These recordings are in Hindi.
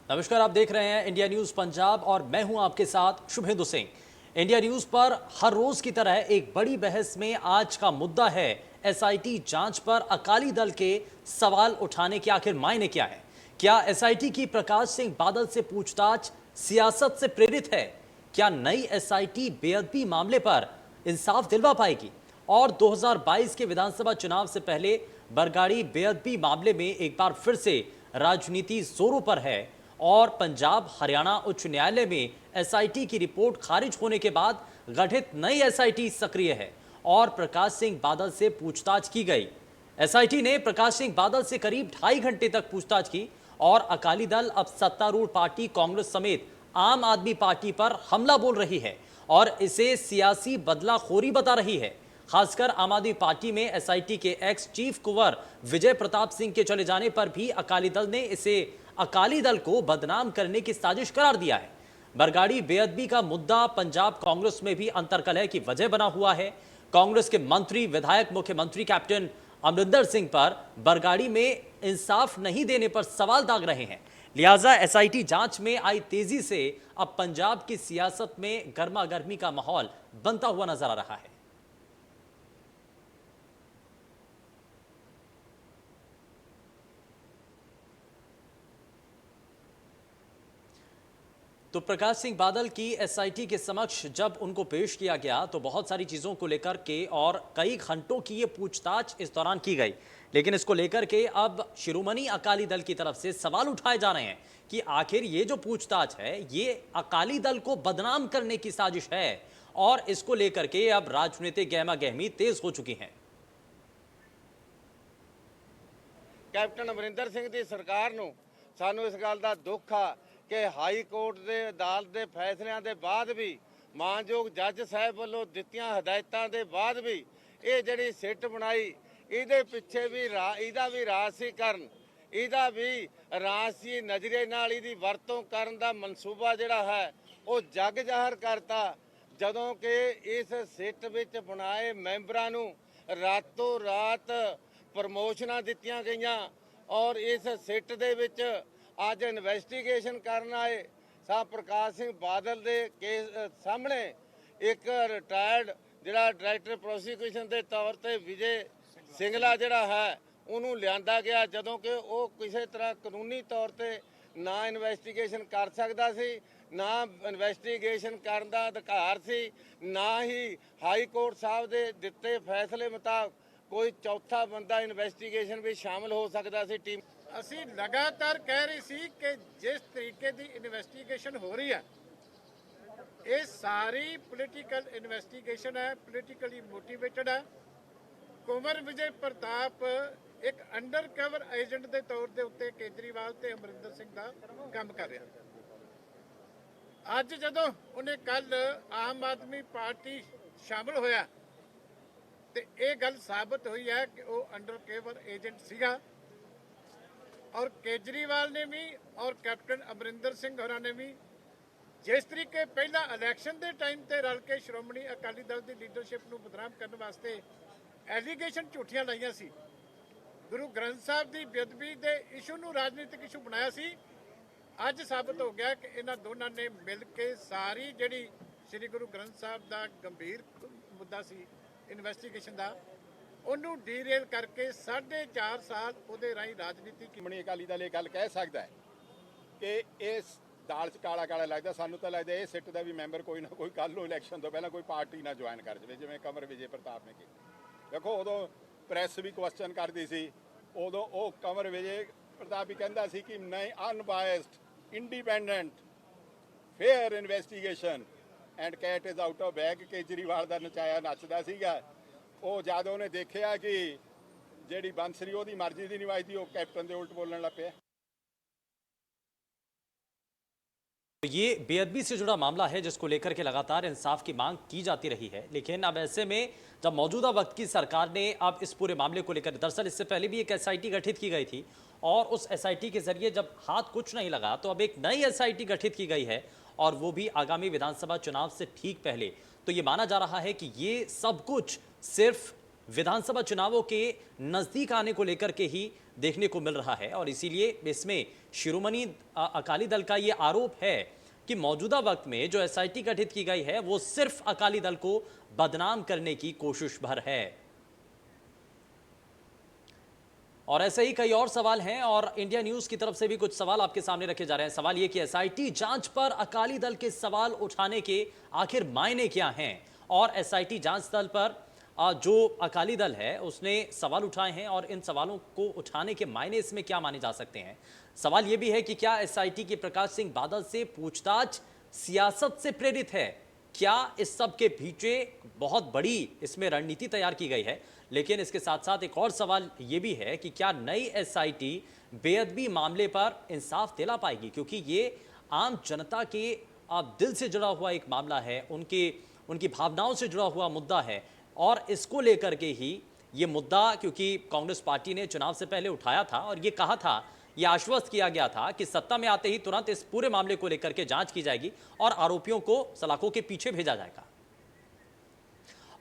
नमस्कार, आप देख रहे हैं इंडिया न्यूज पंजाब और मैं हूं आपके साथ शुभेंदु सिंह। इंडिया न्यूज पर हर रोज की तरह एक बड़ी बहस में आज का मुद्दा है एसआईटी जांच पर अकाली दल के सवाल उठाने के आखिर मायने क्या है। क्या एसआईटी की प्रकाश सिंह बादल से पूछताछ सियासत से प्रेरित है? क्या नई एसआईटी बेअदबी मामले पर इंसाफ दिलवा पाएगी? और 2022 के विधानसभा चुनाव से पहले बरगाड़ी बेअदबी मामले में एक बार फिर से राजनीति जोरों पर है और पंजाब हरियाणा उच्च न्यायालय में एसआईटी की रिपोर्ट खारिज होने के बाद गठित नई एसआईटी सक्रिय है और प्रकाश सिंह बादल से पूछताछ की गई। एसआईटी ने प्रकाश सिंह बादल से करीब 2.5 घंटे तक पूछताछ की और अकाली दल अब सत्तारूढ़ पार्टी कांग्रेस समेत आम आदमी पार्टी पर हमला बोल रही है और इसे सियासी बदलाखोरी बता रही है। खासकर आम आदमी पार्टी में एसआईटी के एक्स चीफ कुंवर विजय प्रताप सिंह के चले जाने पर भी अकाली दल ने इसे अकाली दल को बदनाम करने की साजिश करार दिया है। बरगाड़ी बेअदबी का मुद्दा पंजाब कांग्रेस में भी अंतर्कलह की वजह बना हुआ है। कांग्रेस के मंत्री विधायक मुख्यमंत्री कैप्टन अमरिंदर सिंह पर बरगाड़ी में इंसाफ नहीं देने पर सवाल दाग रहे हैं। लिहाजा एसआईटी जांच में आई तेजी से अब पंजाब की सियासत में गर्मा गर्मी का माहौल बनता हुआ नजर आ रहा है। तो प्रकाश सिंह बादल की एसआईटी के समक्ष जब उनको पेश किया गया तो बहुत सारी चीजों को लेकर के और कई घंटों की ये पूछताछ इस दौरान की गई, लेकिन इसको लेकर के अब शिरोमणि अकाली दल की तरफ से सवाल उठाए जा रहे हैं कि आखिर ये जो पूछताछ है ये अकाली दल को बदनाम करने की साजिश है और इसको लेकर के अब राजनीतिक गहमा गहमी तेज हो चुकी है। कैप्टन अमरिंदर सिंह की सरकार ਨੂੰ ਸਾਨੂੰ ਇਸ ਗੱਲ ਦਾ ਦੁੱਖ ਆ कि हाई कोर्ट के अदालत के फैसलों के बाद भी मानयोग जज साहब वालों दित्तियां हदायतों के बाद भी ये जिहड़ी सिट बनाई इहदे पिछे भी इहदा भी राजसीकरण इहदा भी राजसी नजरिए नाल इहदी वरतों करन दा मनसूबा जिहड़ा है वो जग जाहिर करता जदों कि इस सिट विच बनाए मैंबरां नूं रातों रात प्रमोशनां दित्तियां गईयां और इस सिट दे विच आज इन्वेस्टिगेशन करन आए साहब प्रकाश सिंह बादल के केस सामने एक रिटायर्ड जिहड़ा डायरैक्टर प्रोसीक्यूशन के तौर पर विजय सिंगला जिहड़ा है उन्होंने लिया गया जदों कि वो किसी तरह कानूनी तौर पर ना इन्वेस्टिगेशन कर सकता सी ना इन्वेस्टिगेशन करने का अधिकार सी ना ही हाई कोर्ट साहब के दिते फैसले मुताबिक कोई चौथा बंदा इन्वेस्टिगेशन भी शामिल हो सकता सी। टीम ਅਸੀਂ ਲਗਾਤਾਰ ਕਹਿ ਰਹੀ ਸੀ ਕਿ ਜਿਸ ਤਰੀਕੇ ਦੀ ਇਨਵੈਸਟੀਗੇਸ਼ਨ ਹੋ ਰਹੀ ਹੈ ਇਹ ਸਾਰੀ ਪੋਲੀਟੀਕਲ ਇਨਵੈਸਟੀਗੇਸ਼ਨ ਹੈ, ਪੋਲੀਟੀਕਲੀ ਮੋਟੀਵੇਟਡ ਹੈ। ਕੁੰਵਰ ਵਿਜੇ ਪ੍ਰਤਾਪ ਇੱਕ ਅੰਡਰ ਕਵਰ ਏਜੰਟ ਦੇ ਤੌਰ ਦੇ ਉੱਤੇ ਕੇਜਰੀਵਾਲ ਤੇ ਅਮਰਿੰਦਰ ਸਿੰਘ ਦਾ ਕੰਮ ਕਰ ਰਿਹਾ। ਅੱਜ ਜਦੋਂ ਉਹਨੇ ਕੱਲ ਆਮ ਆਦਮੀ ਪਾਰਟੀ ਸ਼ਾਮਲ ਹੋਇਆ ਤੇ ਇਹ ਗੱਲ ਸਾਬਤ ਹੋਈ ਹੈ ਕਿ ਉਹ ਅੰਡਰ ਕਵਰ ਏਜੰਟ ਸੀਗਾ और केजरीवाल ने भी और कैप्टन अमरिंदर सिंह होरां ने भी जिस तरीके पहला इलैक्शन के टाइम ते रल के श्रोमणी अकाली दल की लीडरशिप नूं बदनाम करने वास्ते एलीगेशन झूठियां लाइयां सी, गुरु ग्रंथ साहब की बेअदबी के इशू नूं राजनीतिक इशू बनाया सी। अज साबित हो गया कि इन्हां दोनों ने मिल के सारी जिहड़ी श्री गुरु ग्रंथ साहब का गंभीर मुद्दा सी इन्वेस्टिगेशन का ਉਹਨੂੰ ਡੀਰੇਲ ਕਰਕੇ 4.5 ਸਾਲ ਉਹਦੇ ਰਾਹੀਂ ਰਾਜਨੀਤੀ ਸ਼੍ਰੋਮਣੀ ਅਕਾਲੀ ਦਲ ਇਹ ਗੱਲ ਕਹਿ ਸਕਦਾ ਹੈ ਕਿ ਇਸ ਦਾਲ 'ਚ ਕਾਲਾ ਕਾਲਾ ਲੱਗਦਾ। ਸਾਨੂੰ ਤਾਂ ਲੱਗਦਾ ਇਹ ਸਿੱਟ ਦਾ ਵੀ ਮੈਂਬਰ ਕੋਈ ਨਾ ਕੋਈ ਕੱਲ੍ਹ ਨੂੰ ਇਲੈਕਸ਼ਨ ਤੋਂ ਪਹਿਲਾਂ ਕੋਈ ਪਾਰਟੀ ਨਾ ਜੁਆਇਨ ਕਰ ਜਾਵੇ, ਜਿਵੇਂ ਕੰਵਰ ਵਿਜੇ ਪ੍ਰਤਾਪ ਨੇ ਕੀਤਾ। ਦੇਖੋ ਉਦੋਂ ਪ੍ਰੈਸ ਵੀ ਕੁਐਸਚਨ ਕਰਦੀ ਸੀ, ਉਦੋਂ ਉਹ ਕੰਵਰ ਵਿਜੇ ਪ੍ਰਤਾਪ ਵੀ ਕਹਿੰਦਾ ਸੀ ਕਿ ਨਹੀਂ unbiased independent fair investigation and cat is out of bag. Kejriwal ਦਾ ਨਚਾਇਆ ਨੱਚਦਾ ਸੀਗਾ। ਉਹ ਜਦ ਉਹਨੇ ਦੇਖਿਆ ਕਿ ਜਿਹੜੀ ਬੰਸਰੀ ਉਹਦੀ ਮਰਜ਼ੀ ਦੀ ਨਹੀਂ ਵੱਜਦੀ ਉਹ ਕੈਪਟਨ ਦੇ ਉਲਟ ਬੋਲਣ ਲੱਗ ਪਿਆ। ये बेअदबी से जुड़ा मामला है जिसको लेकर के लगातार इंसाफ की मांग की जाती रही है, लेकिन अब ऐसे में जब मौजूदा वक्त की सरकार ने अब इस पूरे मामले को लेकर, दरअसल इससे पहले भी एक एसआईटी गठित की गई थी और उस एसआईटी के जरिए जब हाथ कुछ नहीं लगा तो अब एक नई एसआईटी गठित की गई है और वो भी आगामी विधानसभा चुनाव से ठीक पहले। तो ये माना जा रहा है कि ये सब कुछ सिर्फ विधानसभा चुनावों के नजदीक आने को लेकर के ही देखने को मिल रहा है और इसीलिए इसमें शिरोमणि अकाली दल का ये आरोप है कि मौजूदा वक्त में जो एसआईटी गठित की गई है वो सिर्फ अकाली दल को बदनाम करने की कोशिश भर है। और ऐसे ही कई और सवाल हैं और इंडिया न्यूज की तरफ से भी कुछ सवाल आपके सामने रखे जा रहे हैं। सवाल ये कि एसआईटी जांच पर अकाली दल के सवाल उठाने के आखिर मायने क्या हैं, और एसआईटी जांच दल पर जो अकाली दल है उसने सवाल उठाए हैं और इन सवालों को उठाने के मायने इसमें क्या माने जा सकते हैं। सवाल यह भी है कि क्या एसआईटी के प्रकाश सिंह बादल से पूछताछ सियासत से प्रेरित है? क्या इस सब के पीछे बहुत बड़ी इसमें रणनीति तैयार की गई है? लेकिन इसके साथ साथ एक और सवाल यह भी है कि क्या नई एसआईटी बेअदबी मामले पर इंसाफ दिला पाएगी, क्योंकि ये आम जनता के दिल से जुड़ा हुआ एक मामला है, उनकी भावनाओं से जुड़ा हुआ मुद्दा है। और इसको लेकर के ही ये मुद्दा, क्योंकि कांग्रेस पार्टी ने चुनाव से पहले उठाया था और ये कहा था, ये आश्वस्त किया गया था कि सत्ता में आते ही तुरंत इस पूरे मामले को लेकर के जांच की जाएगी और आरोपियों को सलाखों के पीछे भेजा जाएगा।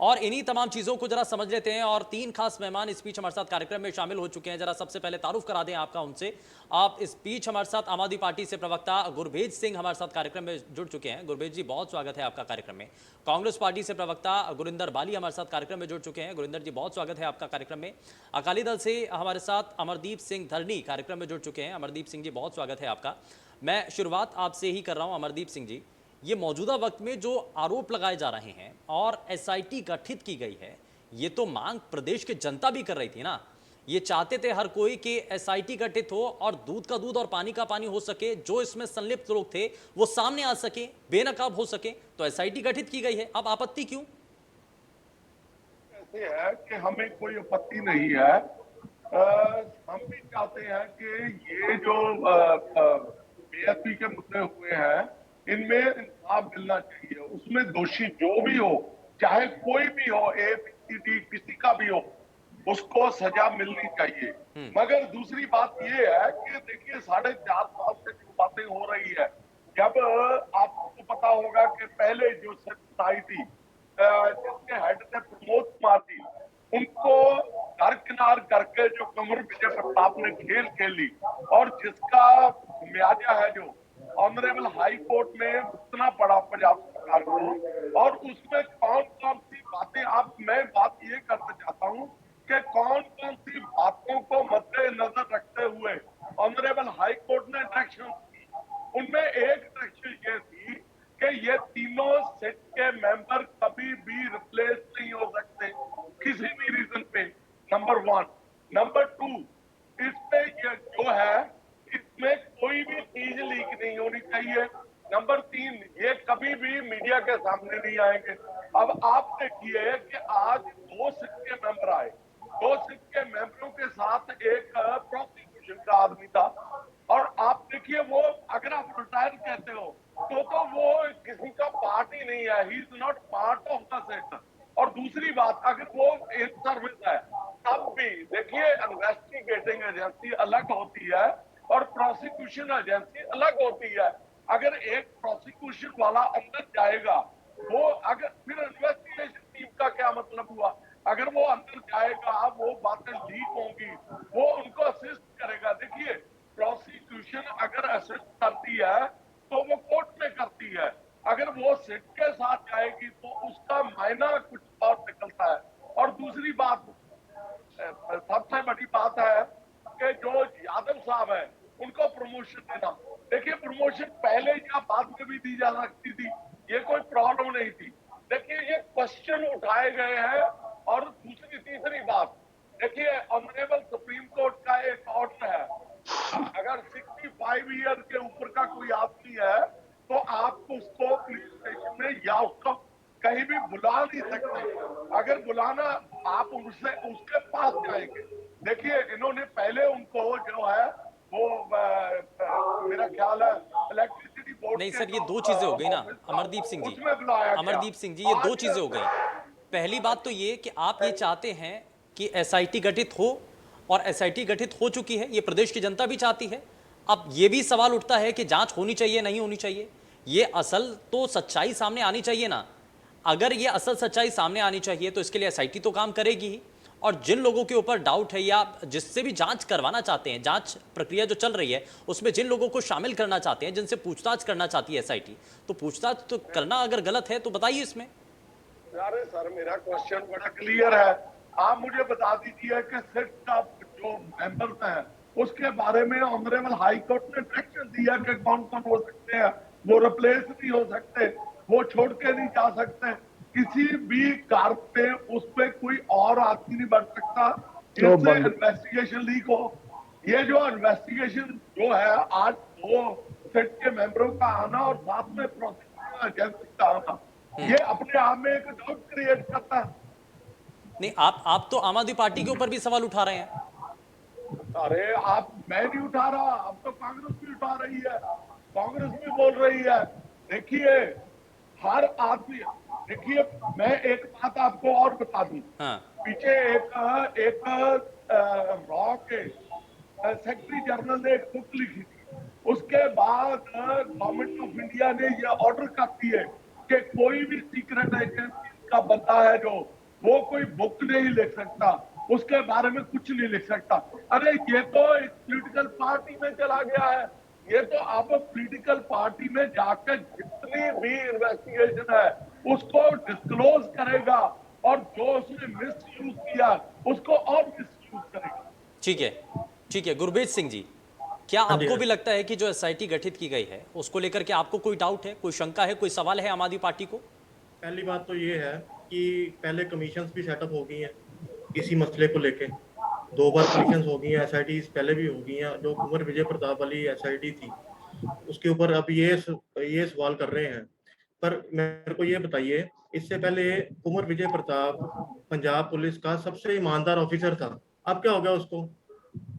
और इन्हीं तमाम चीजों को जरा समझ लेते हैं और तीन खास मेहमान इस बीच हमारे साथ कार्यक्रम में शामिल हो चुके हैं। जरा सबसे पहले तारुफ करा दें आपका उनसे। आप इस बीच हमारे साथ आम आदमी पार्टी से प्रवक्ता गुरभेज सिंह हमारे साथ कार्यक्रम में जुड़ चुके हैं। गुरभेज जी, बहुत स्वागत है आपका कार्यक्रम में। कांग्रेस पार्टी से प्रवक्ता गुरिंदर बाली हमारे साथ कार्यक्रम में जुड़ चुके हैं। गुरिंदर जी, बहुत स्वागत है आपका कार्यक्रम में। अकाली दल से हमारे साथ अमरदीप सिंह धरनी कार्यक्रम में जुड़ चुके हैं। अमरदीप सिंह जी, बहुत स्वागत है आपका। मैं शुरुआत आपसे ही कर रहा हूं। अमरदीप सिंह जी, ये मौजूदा वक्त में जो आरोप लगाए जा रहे हैं और एसआईटी गठित की गई है, ये तो मांग प्रदेश की जनता भी कर रही थी ना। ये चाहते थे हर कोई कि एसआईटी गठित हो और दूध का दूध और पानी का पानी हो सके, जो इसमें संलिप्त लोग थे वो सामने आ सके, बेनकाब हो सके। तो एसआईटी गठित की गई है, अब आपत्ति क्यों? ऐसे है कि हमें कोई आपत्ति नहीं है। हम भी चाहते हैं कि ये जो बेअदबी के मुद्दे हुए हैं इनमें इंसाफ मिलना चाहिए। उसमें दोषी जो भी हो, चाहे कोई भी हो, ABCD किसी का भी हो, उसको सजा मिलनी चाहिए। मगर दूसरी बात ये है कि देखिए 4.5 साल से जो बातें हो रही है, जब आपको पता होगा कि पहले जो सोसाइटी जिसके हेड थे प्रमोद कुमार जी, उनको दरकिनार करके जो कंवर विजय प्रताप ने खेल खेली और जिसका म्याजा है जो ऑनरेबल हाई कोर्ट में भुगतना पड़ा पंजाब सरकार को, और उसमें कौन कौन सी बातें, आप मैं बात ये करना चाहता हूँ कि कौन कौन सी बातों को मद्देनजर रखते हुए ऑनरेबल हाई कोर्ट ने डायरेक्शन दी। उनमें एक डायरेक्शन ये थी कि ये तीनों सेट के मेंबर कभी भी रिप्लेस नहीं हो सकते किसी भी रीजन पे, नंबर 1। नंबर 2, इसमें ये जो है इसमें कोई भी चीज लीक नहीं होनी चाहिए। नंबर 3, ये कभी भी मीडिया के सामने नहीं आएंगे। अब आप देखिए कि आज 2 सिट के मेंबर आए, 2 सिट के मेंबरों के साथ एक प्रोसिक्यूशन का आदमी था, और आप देखिए वो अगर आप रिटायर कहते हो तो वो किसी का पार्ट ही नहीं है, he is not part of the set. और दूसरी बात, अगर वो इन सर्विस है तब भी देखिए इन्वेस्टिगेटिंग एजेंसी अलग होती है और प्रोसिक्यूशन एजेंसी अलग होती है। अगर एक प्रोसिक्यूशन वाला अंदर जाएगा, वो अगर फिर इन्वेस्टिगेशन टीम का क्या मतलब हुआ? अगर वो अंदर जाएगा, वो बातें लीक होंगी, वो उनको असिस्ट करेगा। देखिए प्रोसिक्यूशन अगर असिस्ट करती है तो वो कोर्ट में करती है, अगर वो सिट के साथ जाएगी तो उसका मायना कुछ और निकलता है। और दूसरी बात, सबसे बड़ी बात है कि जो यादव साहब है उनको प्रमोशन देना, देखिए प्रमोशन पहले या बाद में भी दी जा सकती थी, ये कोई प्रॉब्लम नहीं थी। देखिए ये क्वेश्चन उठाए गए हैं। और दूसरी तीसरी बात, देखिए ऑनरेबल सुप्रीम कोर्ट का एक ऑर्डर है, अगर 65 ईयर के ऊपर का कोई आदमी है तो आप उसको पुलिस स्टेशन में या उसको कहीं भी बुला नहीं सकते। अगर बुलाना, आप उससे उसके पास जाएंगे। देखिए इन्होंने पहले उनको जो है वो मेरा ख्याल है इलेक्ट्रिसिटी बोर्ड, नहीं सर, ये 2 चीजें हो गई ना अमरदीप सिंह जी। अमरदीप सिंह जी, ये 2 चीजें हो गई। पहली बात तो ये कि आप ये चाहते हैं कि एसआईटी गठित हो, और एसआईटी गठित हो चुकी है, ये प्रदेश की जनता भी चाहती है। अब ये भी सवाल उठता है कि जांच होनी चाहिए नहीं होनी चाहिए, ये असल तो सच्चाई सामने आनी चाहिए ना। अगर ये असल सच्चाई सामने आनी चाहिए तो इसके लिए एसआईटी तो काम करेगी ही, और जिन लोगों के ऊपर डाउट है या जिससे भी जांच करवाना चाहते हैं, जांच प्रक्रिया जो चल रही है उसमें जिन लोगों को शामिल करना चाहते हैं, जिनसे पूछताछ करना चाहती है एसआईटी, तो पूछताछ तो करना अगर गलत है तो बताइए इसमें। अरे सर, मेरा क्वेश्चन बड़ा क्लियर है। आप मुझे बता दीजिए कि सिट का जो मेंबर्स हैं उसके बारे में ऑनरेबल हाई कोर्ट ने डायरेक्शन दिया कि कौन कौन हो सकते हैं, वो रिप्लेस नहीं हो सकते, वो छोड़ के नहीं जा सकते, किसी भी कार पे उस पे कोई और आदमी नहीं बढ़ सकता जिससे इन्वेस्टिगेशन लीक हो। ये जो इन्वेस्टिगेशन जो है, आज दो सेट के मेंबरों का आना और साथ में प्रोसिक्यूटर एजेंसी का आना, ये अपने आप में एक डाउट क्रिएट करता है। नहीं, आप तो आम आदमी पार्टी के ऊपर भी सवाल उठा रहे हैं। अरे मैं नहीं उठा रहा, अब तो कांग्रेस भी उठा रही है, कांग्रेस भी बोल रही है। देखिए, हर आदमी, देखिए मैं एक बात आपको और बता दूं। हाँ। पीछे एक रॉ के सेक्रेटरी जनरल ने एक बुक लिखी थी, उसके बाद गवर्नमेंट ऑफ इंडिया ने यह ऑर्डर कर दिए कि कोई भी सीक्रेट एजेंसी का बंदा है जो, वो कोई बुक नहीं लिख सकता, उसके बारे में कुछ नहीं लिख सकता। अरे ये तो एक पॉलिटिकल पार्टी में चला गया है, ये तो अब पॉलिटिकल पार्टी में जाकर जितनी भी इन्वेस्टिगेशन है उसको डिस्क्लोज करेगा और जो उसने मिस यूज किया उसको और मिस यूज करेगा। ठीक है गुरबेज सिंह जी, क्या आपको भी लगता है कि जो एसआईटी गठित की गई है उसको लेकर के आपको कोई डाउट है, कोई शंका है, कोई सवाल है आम आदमी पार्टी को? पहली बात तो ये है कि पहले कमीशंस भी सेटअप हो गई हैं इसी मसले को लेके, 2 बार कमीशंस हो गई हैं, एसआईटी पहले भी हो गई हैं। जो कुंवर विजय प्रताप वाली एसआईटी थी उसके ऊपर अब ये सवाल कर रहे हैं। पर मेरे को ये बताइए, इससे पहले कुंवर विजय प्रताप पंजाब पुलिस का सबसे ईमानदार ऑफिसर था, अब क्या हो गया उसको,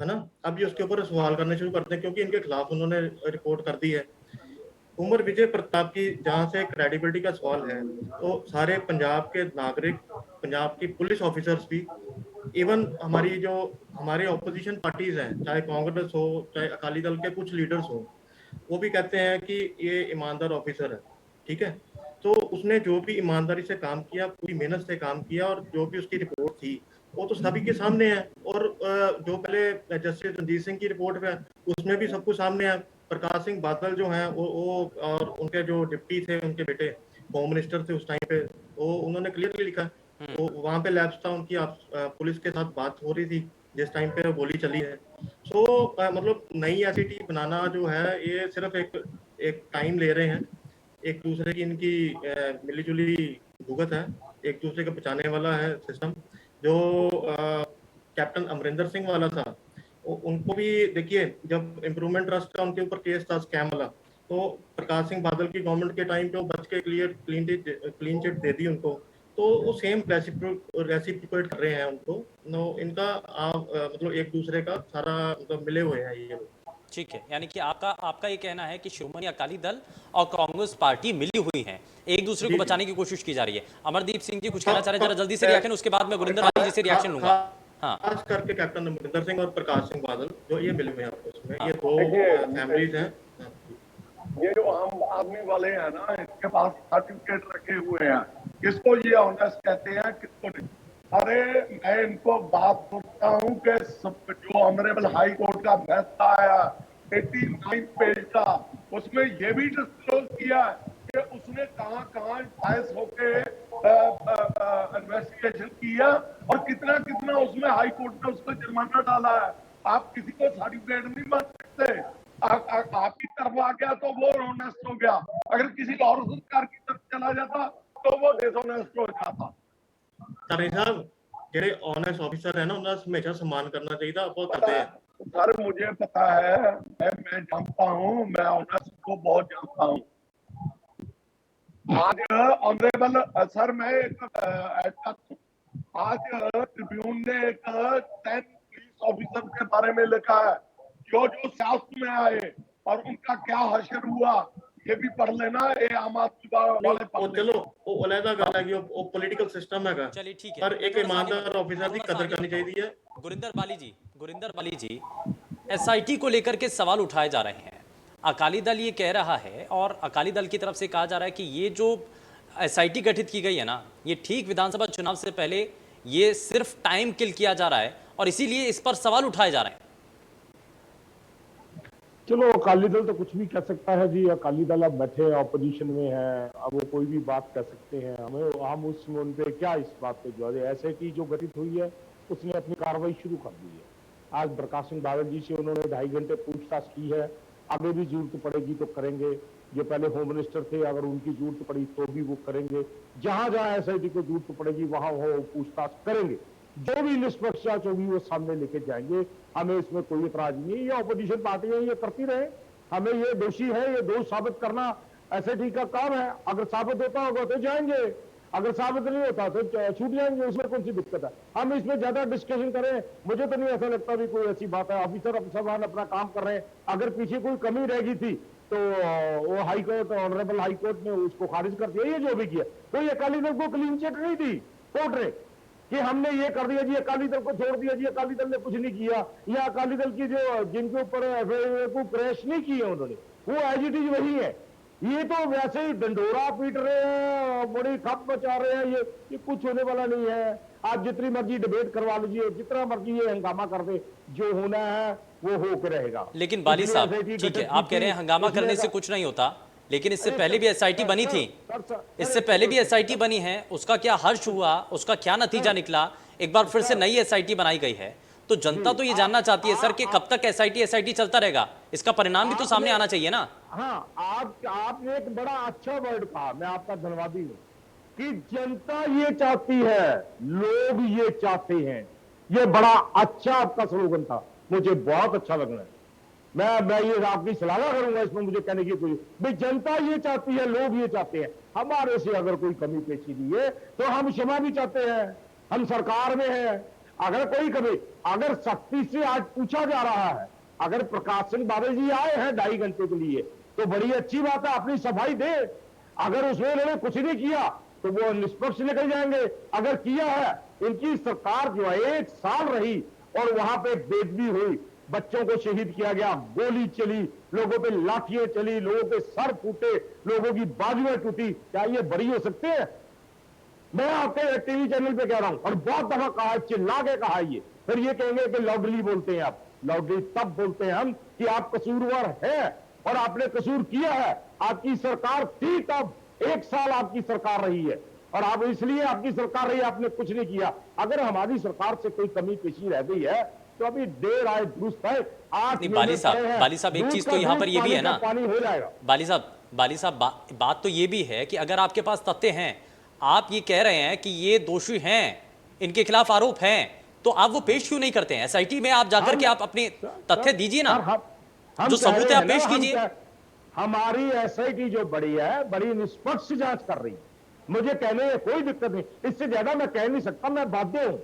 है ना? अब ये उसके ऊपर सवाल करने शुरू करते हैं क्योंकि इनके खिलाफ उन्होंने रिपोर्ट कर दी है। कुंवर विजय प्रताप की जहां से क्रेडिबिलिटी का सवाल है, तो सारे पंजाब के नागरिक, पंजाब की पुलिस ऑफिसर्स भी, इवन हमारे ऑपोजिशन पार्टीज हैं, चाहे कांग्रेस हो चाहे अकाली दल के कुछ लीडर्स हो, वो भी कहते हैं कि ये ईमानदार ऑफिसर है। ठीक है, तो उसने जो भी ईमानदारी से काम किया, पूरी मेहनत से काम किया, और जो भी उसकी रिपोर्ट थी वो तो सभी के सामने है। और जो पहले जस्टिस रणजीत सिंह की रिपोर्ट है उसमें भी सब कुछ सामने है। प्रकाश सिंह बादल जो हैं वो और उनके जो डिप्टी थे, उनके बेटे होम मिनिस्टर थे उस टाइम पे, वो उन्होंने क्लियरली लिखा, तो वहां पे लैप्स था उनकी, पुलिस के साथ बात हो रही थी जिस टाइम पे गोली चली है। सो मतलब नई एसआईटी बनाना जो है ये सिर्फ एक टाइम ले रहे हैं, एक दूसरे की इनकी मिलीजुली भुगत है, एक दूसरे को बचाने वाला है सिस्टम। जो कैप्टन अमरिंदर सिंह वाला था, उनको भी देखिए, जब इम्प्रूवमेंट ट्रस्ट का उनके ऊपर केस था स्कैम वाला, तो प्रकाश सिंह बादल की गवर्नमेंट के टाइम पे वो बच के क्लीन चिट दे दी उनको, तो वो सेम रेसिप्रोकेट कर रहे हैं उनको। नो, इनका मतलब एक दूसरे का सारा मतलब मिले हुए हैं ये लोग। ठीक है, यानी कि आपका ये कहना है कि शिरोमणि अकाली दल और कांग्रेस पार्टी मिली हुई हैं, एक दूसरे को बचाने की कोशिश की जा रही है। अमरदीप सिंह जी कुछ कहना चाह रहे हैं, जरा जल्दी से रिएक्शन, उसके बाद मैं गुरिंदर वाली जी से रिएक्शन लूंगा। हाँ, खास करके कैप्टन अमरिंदर सिंह और प्रकाश सिंह बादल जो ये मिले हुए हैं आपस में, ये दो फैमिलीज हैं। ये जो आम आदमी वाले हैं ना, इसके पास सर्टिफिकेट रखे हुए हैं, किसको ये ऑनेस्ट कहते हैं, किसको नहीं। अरे मैं इनको बात पूछता हूँ कि जो ऑनरेबल हाई कोर्ट का फैसला आया 89 पेज का, उसमें ये भी डिस्क्लोज किया कि उसने कहां बायस होके इन्वेस्टिगेशन किया और कितना कितना उसमें हाई कोर्ट ने उसको जुर्माना डाला है। आप किसी को सर्टिफिकेट नहीं मान सकते। आपकी तरफ आ गया तो वो ऑनेस्ट हो गया, अगर किसी और सरकार की तरफ चला जाता तो वो डिसऑनेस्ट हो जाता। तारे साहब, जेडे ऑनेस्ट ऑफिसर है ना, उनका हमेशा सम्मान करना चाहिए, वो करते हैं। सर मुझे पता है, मैं जानता हूँ, मैं ऑनेस्ट को बहुत जानता हूँ। आज ऑनरेबल सर, मैं आज ट्रिब्यून ने एक 10 पुलिस ऑफिसर के बारे में लिखा है जो साउथ में आए और उनका क्या हशर हुआ, ये भी पढ़ लेना। ये आम आदमी वाले पढ़ चलो वो अलग गल है कि वो पॉलिटिकल सिस्टम है। चलिए ठीक है, पर एक ईमानदार ऑफिसर की कदर करनी चाहिए है। गुरिंदर बाली जी, एसआईटी को लेकर के सवाल उठाए जा रहे हैं। अकाली दल ये कह रहा है और अकाली दल की तरफ से कहा जा रहा है कि ये जो एसआईटी गठित की गई है ना, ये ठीक विधानसभा चुनाव से पहले ये सिर्फ टाइम किल किया जा रहा है और इसीलिए इस पर सवाल उठाए जा रहे हैं। चलो अकाली दल तो कुछ भी कह सकता है जी। अकाली दल अब बैठे ऑपोजिशन में है, अब वो कोई भी बात कह सकते हैं। हम उन पे क्या इस बात पे जो है ऐसे की जो गठित हुई है उसने अपनी कार्रवाई शुरू कर दी है। आज प्रकाश सिंह बादल जी से उन्होंने 2.5 घंटे पूछताछ की है। आगे भी जरूरत पड़ेगी तो करेंगे। जो पहले होम मिनिस्टर थे, अगर उनकी जरूरत पड़ी तो भी वो करेंगे। जहां जहां एसआईटी को जरूरत पड़ेगी वहां वो पूछताछ करेंगे। जो भी निष्पक्ष जांच होगी वो सामने लेके जाएंगे। हमें इसमें कोई इतराज नहीं है। ये ऑपोजिशन पार्टियां ये करती रहे, हमें ये दोषी है, ये दोष साबित करना एसआईटी का काम है। अगर साबित होता होगा तो जाएंगे, अगर साबित नहीं होता तो छूट जाएंगे। उसमें कौन सी दिक्कत है? हम इसमें ज्यादा डिस्कशन करें, मुझे तो नहीं ऐसा लगता भी कोई ऐसी बात है। ऑफिसर अपना काम कर रहे हैं। अगर पीछे कोई कमी रह गई थी तो वो high court, honourable high court ने उसको खारिज कर दिया। ये जो भी किया, कोई अकाली दल को क्लीन चिट नहीं दी कोर्ट ने कि हमने ये कर दिया जी, अकाली दल को छोड़ दिया जी, अकाली दल ने कुछ नहीं किया, या अकाली दल की जो जिनके ऊपर एफआईआर को क्रैश नहीं किए उन्होंने, वो एज इट इज वही है। ये तो वैसे ही डंडोरा पीट रहे हैं, बड़ी खप मचा रहे हैं। ये कुछ होने वाला नहीं है। आप जितनी मर्जी डिबेट करवा लीजिए, जितना मर्जी ये हंगामा कर दे, जो होना है वो होकर रहेगा। लेकिन बाली साहब ठीक है, आप कह रहे हैं हंगामा करने से कुछ नहीं होता, लेकिन इससे पहले भी एसआईटी बनी थी, इससे पहले भी एसआईटी बनी है। उसका क्या हर्ष हुआ, उसका क्या नतीजा निकला? एक बार फिर से नई एसआईटी बनाई गई है, तो जनता तो ये जानना चाहती है सर कि कब तक एसआईटी चलता रहेगा। इसका परिणाम भी तो सामने आना चाहिए ना। हाँ, आपने एक बड़ा अच्छा वर्ड कहा, मैं आपका धन्यवादी हूं कि जनता ये चाहती है, लोग ये चाहते हैं। ये बड़ा अच्छा आपका स्लोगन था, मुझे बहुत अच्छा लग रहा है। मैं ये आपकी सलाह करूंगा इसमें, मुझे कहने की कोई भाई, जनता ये चाहती है, लोग ये चाहते हैं। हमारे से अगर कोई कमी पेशी दी है तो हम क्षमा भी चाहते हैं, हम सरकार में हैं। अगर कोई कमी, अगर सख्ती से आज पूछा जा रहा है, अगर प्रकाश सिंह बादल जी आए हैं 2.5 घंटे के लिए तो बड़ी अच्छी बात है, अपनी सफाई दे। अगर उसमें इन्होंने कुछ नहीं किया तो वो निष्पक्ष निकल जाएंगे। अगर किया है, इनकी सरकार जो है 1 साल रही और वहां पे बेदबी हुई, बच्चों को शहीद किया गया, गोली चली, लोगों पे लाठियां चली, लोगों के सर फूटे, लोगों की बाजुएं टूटी, क्या ये बरी हो सकते हैं? मैं आपके टीवी चैनल पे कह रहा हूं और बहुत दफा कहा, चिल्ला के कहा ये, फिर ये कहेंगे कि लाउडली बोलते हैं आप। लाउडली तब बोलते हैं हम कि आप कसूरवार हैं और आपने कसूर किया है। आपकी सरकार थी तब, 1 साल आपकी सरकार रही है और आप इसलिए आपकी सरकार रही, आपने कुछ नहीं किया। अगर हमारी सरकार से कोई कमी पेशी रह गई है तो अभी देर आए दुरुस्त है। बाली साहब एक चीज तो यहाँ पर ये भी है ना, पानी हो जाएगा। बाली साहब बात तो ये भी है कि अगर आपके पास तथ्य हैं, आप ये कह रहे हैं कि ये दोषी हैं, इनके खिलाफ आरोप हैं, तो आप वो पेश क्यों नहीं करते हैं? एसआईटी में आप जाकर के आप अपने तथ्य दीजिए ना, जो सबूत है आप पेश कीजिए। हमारी एसआईटी जो बड़ी है, बड़ी निष्पक्ष जांच कर रही है, मुझे कहने में कोई दिक्कत नहीं। इससे ज्यादा मैं कह नहीं सकता, मैं बाध्य हूं।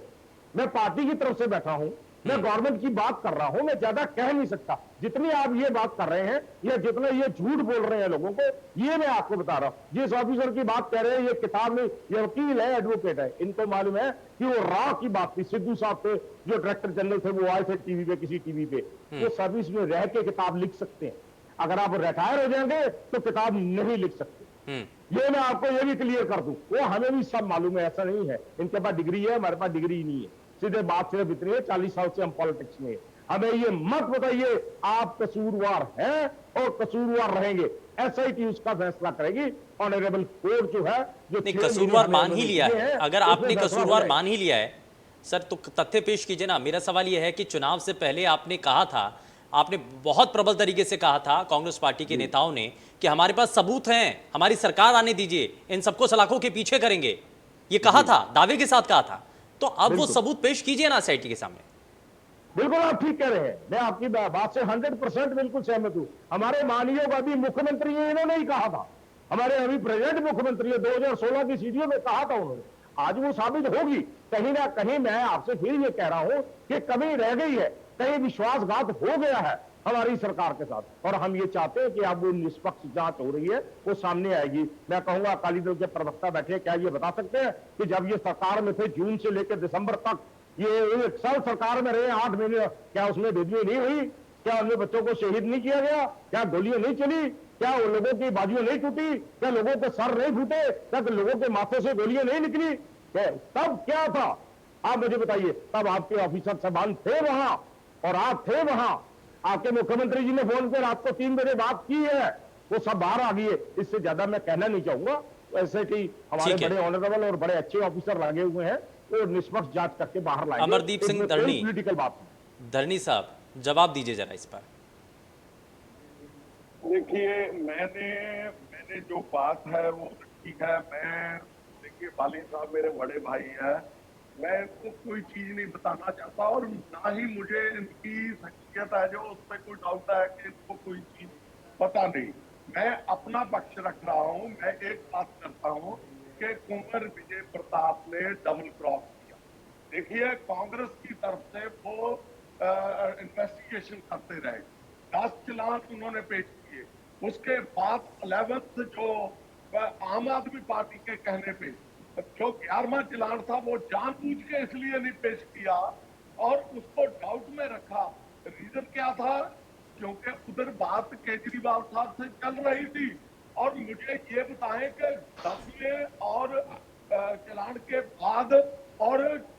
मैं पार्टी की तरफ से बैठा हूं, मैं गवर्नमेंट की बात कर रहा हूं, मैं ज्यादा कह नहीं सकता। जितनी आप ये बात कर रहे हैं या जितना ये झूठ बोल रहे हैं लोगों को, ये मैं आपको बता रहा हूं। जिस ऑफिसर की बात कह रहे हैं, ये किताब में, ये वकील है, एडवोकेट है, इनको मालूम है कि वो रॉ की बात थी। सिद्धू साहब थे जो डायरेक्टर जनरल थे, वो आए थे टीवी पे, किसी टीवी पे, वो सर्विस में रह के किताब लिख सकते हैं। अगर आप रिटायर हो जाएंगे तो किताब नहीं लिख सकते। ये मैं आपको ये भी क्लियर कर दूं, वो हमें भी सब मालूम है। ऐसा नहीं है इनके पास डिग्री है, हमारे पास डिग्री नहीं है। सीधे बात सिर्फ इतनी है, 40 साल से हम पॉलिटिक्स में। हमें ये मत बताइए आप कसूरवार हैं और कसूरवार रहेंगे। एसआईटी उसका फैसला करेगी। ऑनरेबल कोर्ट जो है, जो कसूरवार मान ही लिया है, अगर आपने कसूरवार मान ही लिया है सर, तो तथ्य पेश कीजिए ना। मेरा सवाल यह है कि चुनाव से पहले आपने कहा था, आपने बहुत प्रबल तरीके से कहा था, कांग्रेस पार्टी के नेताओं ने, कि हमारे पास सबूत हैं, हमारी सरकार आने दीजिए, इन सबको सलाखों के पीछे करेंगे। ये कहा था, दावे के साथ कहा था। तो अब वो सबूत पेश कीजिए ना एसआईटी के सामने। बिल्कुल आप ठीक कह रहे हैं, मैं आपकी बात से 100% बिल्कुल सहमत हूं। हमारे माननीय अभी मुख्यमंत्री इन्होंने ही कहा था, हमारे अभी प्रेजेंट मुख्यमंत्री 2016 की सीढ़ियों में कहा था उन्होंने। आज वो साबित होगी कहीं ना कहीं। मैं आपसे फिर ये कह रहा हूं कि कमी रह गई है, कहीं विश्वासघात हो गया है हमारी सरकार के साथ, और हम ये चाहते हैं कि अब वो निष्पक्ष जांच हो रही है, वो सामने आएगी। मैं कहूंगा अकाली दल के प्रवक्ता बैठे, क्या ये बता सकते हैं कि जब ये सरकार में थे, जून से लेकर दिसंबर तक, ये 1 साल सरकार में रहे, 8 महीने, क्या उसमें बेदियां नहीं हुई? क्या उनमें बच्चों को शहीद नहीं किया गया? क्या गोलियां नहीं चली? क्या लोगों की बाजुएं नहीं टूटी? क्या लोगों के सर नहीं फूटे? क्या लोगों के माथे से गोलियां नहीं निकली? तब क्या था? आप मुझे बताइए, तब आपके ऑफिसर साहबान थे वहां और आप थे वहां। आपके मुख्यमंत्री जी ने फोन पर आपको 3 बजे बात की है, वो सब बाहर आ गए। इससे ज्यादा मैं कहना नहीं चाहूंगा। वैसे कि हमारे ठीक है। बड़े ऑनरेबल और बड़े अच्छे ऑफिसर लगे हुए हैं, वो निष्पक्ष जांच करके बाहर लाएंगे। अमरदीप सिंह इसमें कोई धरनी, पॉलिटिकल बात नहीं। धरनी साहब जवाब दीजिए जरा इस पर। देखिए, मैंने जो बात है वो ठीक है। मैं देखिए, वाली साहब मेरे बड़े भाई हैं, मैं इनको कोई चीज नहीं बताना चाहता और ना ही मुझे इनकी शख्सियत है जो उस पर कोई डाउट है कि इनको कोई चीज पता नहीं। मैं अपना पक्ष रख रहा हूं। मैं एक बात करता हूं कि कुंवर विजय प्रताप ने डबल क्रॉस किया। देखिए, कांग्रेस की तरफ से वो इन्वेस्टिगेशन करते रहे, 10 चालान उन्होंने पेश किए। उसके बाद 11th जो आम आदमी पार्टी के कहने पे जो 11वां चालान था वो जानबूझ के इसलिए नहीं पेश किया और उसको डाउट में रखा। रीजन क्या था? क्योंकि उधर बात केजरीवाल साहब से चल रही थी। और मुझे ये बताएं कि 10वें और चालान के बाद और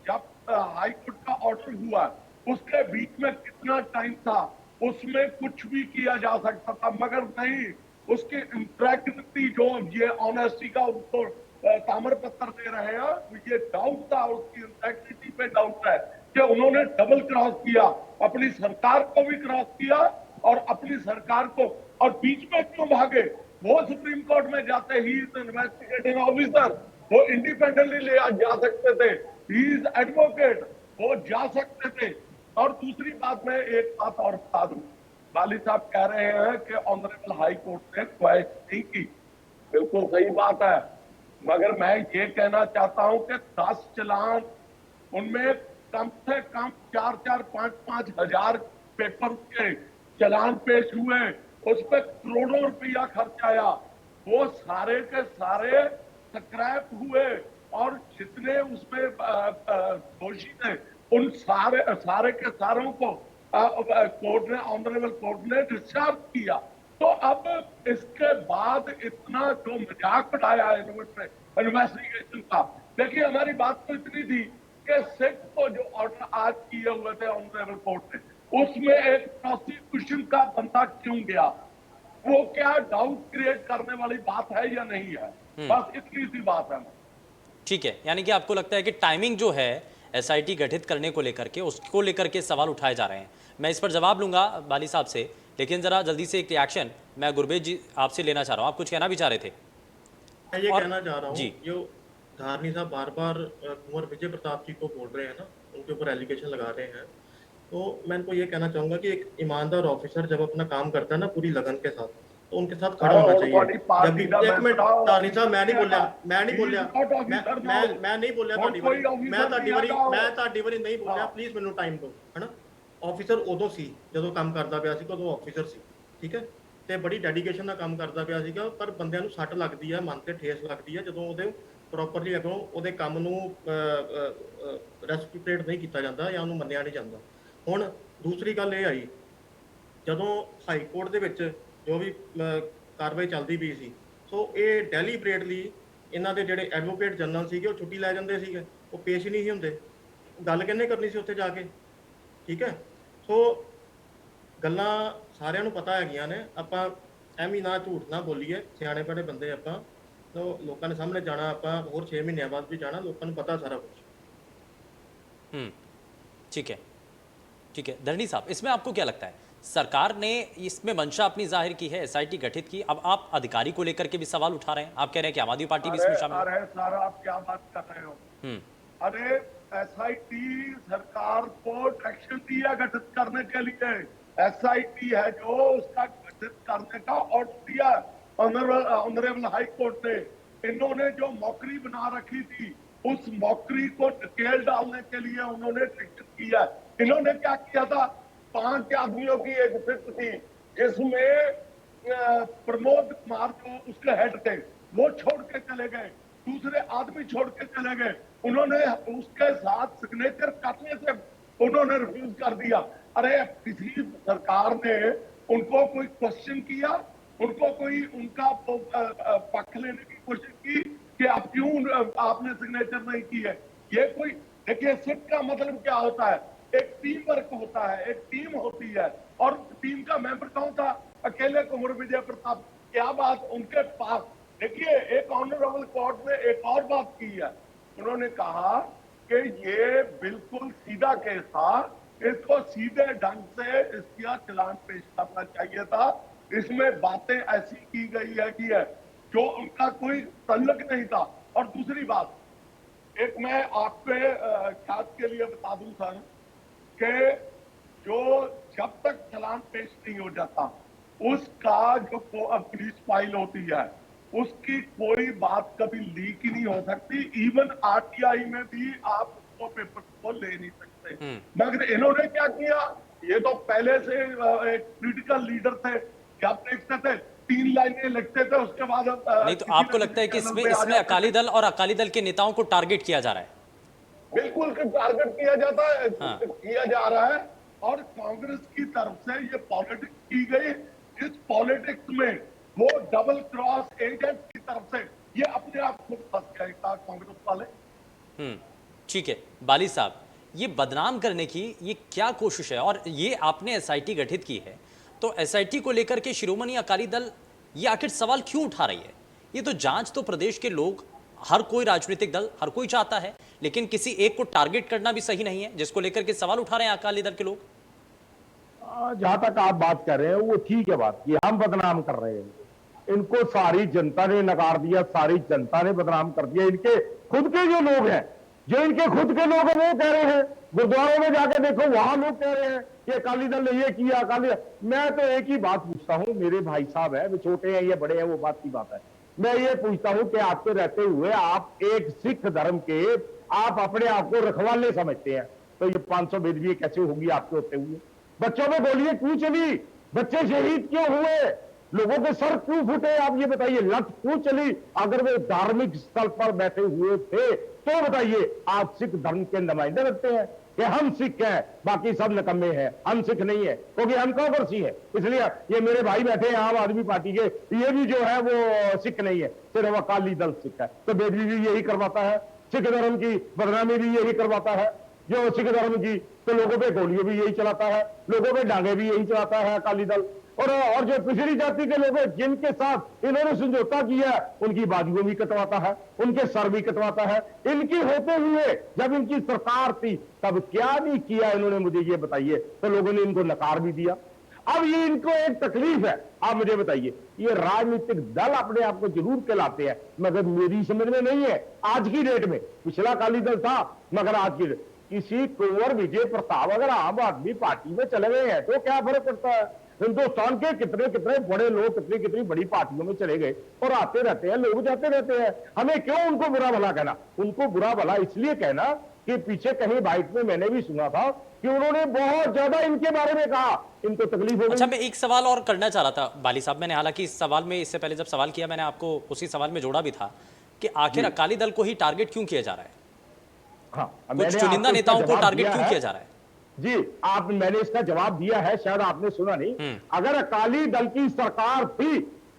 जब हाईकोर्ट का ऑर्डर हुआ उसके बीच में कितना टाइम था? उसमें कुछ भी किया जा सकता था, मगर नहीं। उसकी इंटेग्रिटी जो ये ऑनेस्टी का उनको ताम्र पत्र दे रहे हैं, ये डाउट था, उसकी इंटेग्रिटी पे डाउट है कि उन्होंने डबल क्रॉस किया, अपनी सरकार को भी क्रॉस किया और अपनी सरकार को। और बीच में क्यों भागे? वो सुप्रीम कोर्ट में जाते ही इन्वेस्टिगेटिंग ऑफिसर, वो इंडिपेंडेंटली ले जा सकते थे। ही इज एडवोकेट, वो जा सकते थे। और दूसरी बात, मैं एक बात और बता दूं, वाली साहब कह रहे हैं कि ऑनरेबल हाई कोर्ट ने ख्वाहिश नहीं की। बिल्कुल सही बात है, मगर मैं ये कहना चाहता हूं कि 10 चालान, उनमें कम से कम 4-4, 5-5 हजार पेपर के चालान पेश हुए, उस पर करोड़ों रुपया खर्च आया। वो सारे के सारे स्क्रैप हुए और जितने उसमें दोषी थे उन सारे के सारों को कोर्ट ने, ऑनरेबल कोर्ट ने डिस्चार्ज किया। तो अब इसके बाद इतना जो मजाक उठाया है इन्वेस्टिगेशन का, देखिए हमारी बात तो इतनी थी कि सिख को जो ऑर्डर आज किए हुए थे ऑनरेबल कोर्ट ने, उसमें एक प्रोसिक्यूशन का बंदा क्यों गया? वो क्या डाउट क्रिएट करने वाली बात है या नहीं है? बस इतनी सी बात है। ठीक है, यानी कि आपको लगता है कि टाइमिंग जो है एसआईटी गठित करने को लेकर के, उसको लेकर के सवाल उठाए जा रहे हैं। मैं इस पर जवाब लूंगा बाली साहब से, लेकिन जरा जल्दी से एक रिएक्शन मैं गुरबेज जी आपसे लेना चाह रहा हूं। आप कुछ कहना भी चाह रहे थे? मैं ये कहना चाह रहा हूँ जी। जो धारनी साहब बार बार कुंवर विजय प्रताप जी को बोल रहे हैं ना, उनके ऊपर एलिगेशन लगा रहे हैं, तो मैं इनको ये कहना चाहूंगा कि एक ईमानदार ऑफिसर जब अपना काम करता है ना पूरी लगन के साथ, तो उनके साथ खड़ा होना चाहिए। जब भी एक मिनट धारनी साहब, मैं नहीं बोलिया मैं नहीं बोलिया ਤੁਹਾਡੀ ਵਾਰੀ ਨਹੀਂ ਬੋਲਿਆ। ਪਲੀਜ਼ ਮੈਨੂੰ ਟਾਈਮ ਦਿਓ, ਹੈਨਾ। ਆਫਿਸਰ ਉਦੋਂ ਸੀ ਜਦੋਂ ਕੰਮ ਕਰਦਾ ਪਿਆ ਸੀ, ਉਦੋਂ ਆਫਿਸਰ ਸੀ, ਠੀਕ ਹੈ, ਤੇ ਬੜੀ ਡੈਡੀਕੇਸ਼ਨ ਨਾਲ ਕੰਮ ਕਰਦਾ ਪਿਆ ਸੀਗਾ। ਪਰ ਬੰਦਿਆਂ ਨੂੰ ਸੱਟ ਲੱਗਦੀ ਆ, ਮਨ ਤੇ ਠੇਸ ਲੱਗਦੀ ਆ ਜਦੋਂ ਉਹਦੇ ਪ੍ਰੋਪਰਲੀ ਅਗੋਂ ਉਹਦੇ ਕੰਮ ਨੂੰ ਰੈਸਪੈਕਟ ਨਹੀਂ ਕੀਤਾ ਜਾਂਦਾ ਜਾਂ ਉਹਨੂੰ ਮੰਨਿਆ ਨਹੀਂ ਜਾਂਦਾ। ਹੁਣ ਦੂਸਰੀ ਗੱਲ ਇਹ ਆਈ, ਜਦੋਂ ਹਾਈ ਕੋਰਟ ਦੇ ਵਿੱਚ ਜੋ ਵੀ ਕਾਰਵਾਈ ਚੱਲਦੀ ਪਈ ਸੀ, ਸੋ ਇਹ ਡੈਲੀਬਰੇਟਲੀ ਇਹਨਾਂ ਦੇ ਜਿਹੜੇ ਐਡਵੋਕੇਟ ਜਨਰਲ ਸੀਗੇ ਉਹ ਛੁੱਟੀ ਲੈ ਜਾਂਦੇ ਸੀਗੇ, ਉਹ ਪੇਸ਼ ਹੀ ਨਹੀਂ ਹੁੰਦੇ। ਗੱਲ ਕਿਹਨੇ ਕਰਨੀ ਸੀ ਉੱਥੇ ਜਾ ਕੇ? ਠੀਕ ਹੈ, ਸੋ ਗੱਲਾਂ ਸਾਰਿਆਂ ਨੂੰ ਪਤਾ ਹੈਗੀਆਂ ਨੇ। ਆਪਾਂ ਐਵੇਂ ਨਾ ਝੂਠ ਨਾ ਬੋਲੀਏ, ਸਿਆਣੇ ਬੜੇ ਬੰਦੇ ਆਪਾਂ, तो लोगों ने सामने जाना, आप और 6 महीने बाद भी जाना, लोगों को पता सारा कुछ। ठीक है, ठीक है। धरनी साहब, इसमें आपको क्या लगता है, सरकार ने इसमें मंशा अपनी जाहिर की है, एसआईटी गठित की, अब आप अधिकारी को लेकर के भी सवाल उठा रहे हैं, आप कह रहे हैं कि आम आदमी पार्टी भी इसमें शामिल है। सर, आप क्या बात कर रहे हो? अरे एसआईटी सरकार को डायरेक्शन दिया गठित करने के लिए। एसआईटी है जो उसका गठित करने का ऑर्डर दिया ऑनरेबल हाई कोर्ट ने। इन्होंने जो मौकरी बना रखी थी, उस मौकरी को ढकेल डालने के लिए उन्होंने गठित किया। इन्होंने क्या किया था? 5 आदमियों की एक सिट थी जिसमें प्रमोद कुमार जो उसके हेड थे वो छोड़ के चले गए, दूसरे आदमी छोड़ के चले गए। उन्होंने उसके साथ सिग्नेचर करने से उन्होंने रिफ्यूज कर दिया। अरे किसी सरकार ने उनको कोई क्वेश्चन किया? उनको कोई उनका पक्ष लेने की कोशिश की कि आप क्यों आपने सिग्नेचर नहीं की है? ये कोई देखिए सिट का मतलब क्या होता है, एक टीम वर्क होता है, एक टीम होती है, और टीम का मेंबर कौन था? अकेले कुंवर विजय प्रताप। क्या बात उनके पास, देखिए एक ऑनरेबल कोर्ट ने एक और बात की है, उन्होंने कहा कि ये बिल्कुल सीधा केस था, इसको सीधे ढंग से इसका चालान पेश करना चाहिए था, इसमें बातें ऐसी की गई है कि है जो उनका कोई तल्लुक नहीं था। और दूसरी बात, एक मैं आपके ख्याल के लिए बता दूं सर, कि जो जब तक चालान पेश नहीं हो जाता उसका जो पुलिस फाइल होती है उसकी कोई बात कभी लीक ही नहीं हो सकती। इवन आरटीआई में भी आप उसको पेपर को ले नहीं सकते। मगर इन्होंने क्या किया, ये तो पहले से एक पॉलिटिकल लीडर थे, क्या आप देखते थे 3 लाइनें लिखते थे, उसके बाद नहीं तो आपको लगता है कि इसमें अकाली दल और अकाली दल के नेताओं को टारगेट किया जा रहा है? बिल्कुल टारगेट किया जाता है, हाँ। किया जा रहा है, और कांग्रेस की तरफ से ये पॉलिटिक्स की गई। इस पॉलिटिक्स में वो डबल क्रॉस एजेंट की तरफ से ये अपने आप को फंस गए कांग्रेस वाले। ठीक है बाली साहब, ये बदनाम करने की ये क्या कोशिश है? और ये आपने एसआईटी गठित की है, तो एसआईटी को लेकर के शिरोमणि अकाली दल ये आखिर सवाल क्यों उठा रही है? ये तो जांच तो प्रदेश के लोग, हर कोई राजनीतिक दल, हर कोई चाहता है, लेकिन किसी एक को टारगेट करना भी सही नहीं है, जिसको लेकर के सवाल उठा रहे हैं अकाली दल के लोग। जहां तक आप बात कर रहे हैं वो ठीक है बात, ये हम बदनाम कर रहे हैं, इनको सारी जनता ने नकार दिया, सारी जनता ने बदनाम कर दिया। इनके खुद के जो लोग हैं, जो इनके खुद के लोग हैं वो कह रहे हैं, गुरुद्वारों में जाके देखो वहां लोग कह रहे हैं कि अकाली दल ने ये किया, अकाली दल। मैं तो एक ही बात पूछता हूं, मेरे भाई साहब है, वे छोटे हैं ये बड़े हैं वो बात की बात है, मैं ये पूछता हूं कि आपके रहते हुए आप एक सिख धर्म के आप अपने आप को रखवाले समझते हैं, तो ये 500 बेदबी कैसे होगी आपके होते हुए? बच्चों में गोलियां क्यों चली, बच्चे शहीद क्यों हुए, लोगों के सर क्यों फूटे, आप ये बताइए, लठ क्यों चली? अगर वे धार्मिक स्थल पर बैठे हुए थे तो बताइए, आप सिख धर्म के नुमाइंदे लगते हैं कि हम सिख हैं बाकी सब निकम्मे हैं, हम सिख नहीं है, क्योंकि हम कांग्रेसी है, इसलिए ये मेरे भाई बैठे हैं आम आदमी पार्टी के, ये भी जो है वो सिख नहीं है, सिर्फ अकाली दल सिख है। तो बेदबी भी यही करवाता है, सिख धर्म की बदनामी भी यही करवाता है, जो सिख धर्म की, तो लोगों पे गोलियां भी यही चलाता है, लोगों पे डांगे भी यही चलाता है अकाली दल। और जो पिछड़ी जाति के लोग हैं जिनके साथ इन्होंने समझौता किया, उनकी बाजुएं भी कटवाता है, उनके सर भी कटवाता है। इनकी होते हुए जब इनकी सरकार थी तब क्या नहीं किया इन्होंने, मुझे ये बताइए। तो लोगों ने इनको नकार भी दिया। अब ये इनको एक तकलीफ है, आप मुझे बताइए, ये राजनीतिक दल अपने आप को जरूर कहलाते हैं, मगर मेरी समझ में नहीं है आज की डेट में। पिछला अकाली दल था, मगर आज की किसी कुंवर विजय प्रताप अगर आम आदमी पार्टी में चले गए हैं तो क्या फर्क पड़ता है? हिंदुस्तान के कितने कितने बड़े लोग कितनी कितनी बड़ी पार्टियों में चले गए और आते रहते हैं, लोग जाते रहते हैं। हमें क्यों उनको बुरा भला कहना? उनको बुरा भला इसलिए कहना कि पीछे कहीं बाइट में मैंने भी सुना था कि उन्होंने बहुत ज्यादा इनके बारे में कहा, इनको तकलीफ हो गई। अच्छा, मैं एक सवाल और करना चाह रहा था बाली साहब, मैंने हालांकि इस सवाल में, इससे पहले जब सवाल किया मैंने आपको उसी सवाल में जोड़ा भी था कि आखिर अकाली दल को ही टारगेट क्यों किया जा रहा है? हाँ, कुछ चुनिंदा नेताओं को टारगेट क्यों किया जा रहा है? जी, मैंने इसका जवाब दिया है, शायद आपने सुना नहीं। अगर अकाली दल की सरकार थी,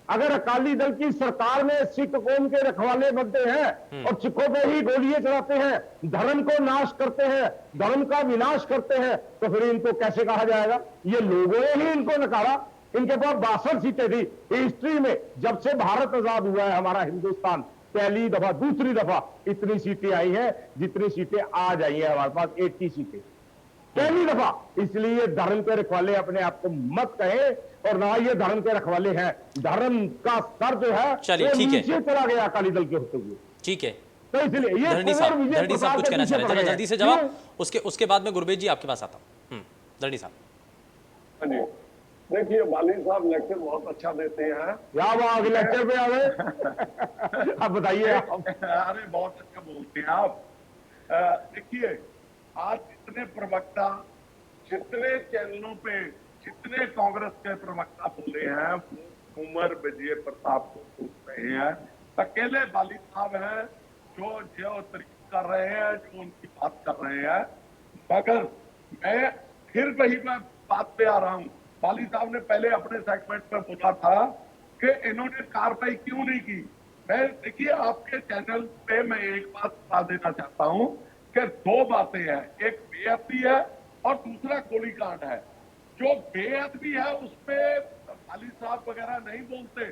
अगर अकाली दल की सरकार में सिख कौम के रखवाले बनते हैं और सिखों पे ही गोलियां चलाते हैं, धर्म को नाश करते हैं, धर्म का विनाश करते हैं, तो फिर इनको कैसे कहा जाएगा? ये लोगों ने ही इनको नकारा। इनके पास 62 सीटें थी हिस्ट्री में, जब से भारत आजाद हुआ है हमारा हिंदुस्तान, पहली दफा, दूसरी दफा इतनी सीटें आई हैं जितनी सीटें आज आई हैं हमारे पास, 80 सीटें पहली दफा। इसलिए धर्म के रखवाले अपने आप को मत कहें, और ना ये धर्म के रखवाले हैं। धर्म का स्तर जो है चलिए ठीक है, नीचे चला गया अकाली दल के होते हुए। ठीक है, तो इसलिए ये धरणी साहब कुछ कहना चाह रहे हैं, जल्दी से जवाब, उसके बाद में गुरबेज जी आपके पास आता हूं। धरणी साहब। हाँ जी, देखिए बाली साहब लेक्चर बहुत अच्छा देते हैं। क्या बात, लेक्चर पे आ गए? अब बताइए। अरे बहुत अच्छा बोलते हैं आप। देखिए आज जितने प्रवक्ता, जितने चैनलों पे जितने कांग्रेस के प्रवक्ता बोले हैं, वो कुंवर विजय प्रताप को पूछ रहे हैं। अकेले बाली साहब हैं जो तरीफ कर रहे हैं, जो उनकी बात कर रहे हैं। मगर मैं फिर वही बात पे आ रहा हूँ। बाली साहब ने पहले अपने सेगमेंट में बोला था कि इन्होंने कार्रवाई क्यों नहीं की। मैं देखिए आपके चैनल पे मैं एक बात बता देना चाहता हूँ कि दो बातें हैं, एक बेअदबी है और दूसरा गोलीकांड है। जो बेअदबी है उसपे अली साहब वगैरह नहीं बोलते,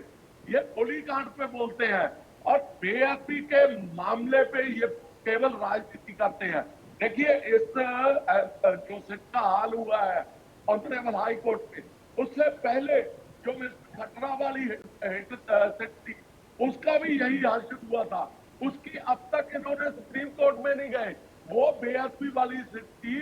ये गोलीकांड पे बोलते हैं, और बेअदबी के मामले पे ये केवल राजनीति करते हैं। देखिए इस जो सिट का हाल हुआ है ऑनरेबल हाई कोर्ट में, उससे पहले जो मिस्टर खटरा वाली सिट थी उसका भी यही हाल हुआ था। उसकी अब तक इन्होंने सुप्रीम कोर्ट में नहीं गए। वो बेअदबी वाली सिट थी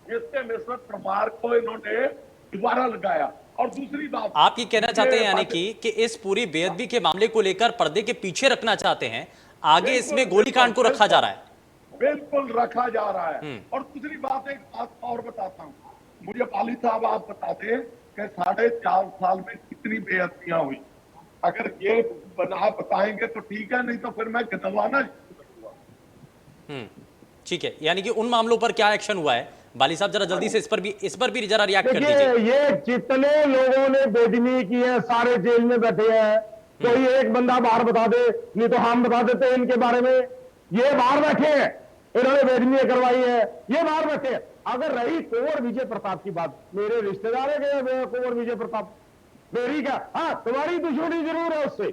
जिसके मिस्टर परमार को इन्होंने दोबारा लगाया। और दूसरी बात, आप ये कहना चाहते हैं यानी कि इस पूरी बेअदबी के मामले को लेकर पर्दे के पीछे रखना चाहते हैं, आगे इसमें गोलीकांड को रखा जा रहा है। बिल्कुल रखा जा रहा है। और दूसरी बात, एक बात और बताता हूँ, मुझे वाली साहब आप बताते हैं कि 4.5 साल में कितनी बेअदबियां हुई। अगर ये बना बताएंगे तो ठीक है, नहीं तो फिर मैं गिनवाना शुरू करूंगा। ठीक है, यानी कि उन मामलों पर क्या एक्शन हुआ है बाली साहब, जरा जल्दी से इस पर भी जरा रिएक्ट कर देखिए, दीजिए। ये जितने लोगों ने बेदबी की है सारे जेल में बैठे हैं। कोई एक बंदा बाहर बता दे, नहीं तो हम बता देते हैं इनके बारे में। ये बाहर बैठे हैं, इन्होंने बेदबी करवाई है, ये बाहर बैठे हैं। अगर रही कुंवर विजय प्रताप की बात, मेरे रिश्तेदार है कुंवर विजय प्रताप, मेरी क्या, हाँ तुम्हारी दुश्मनी जरूर है उससे,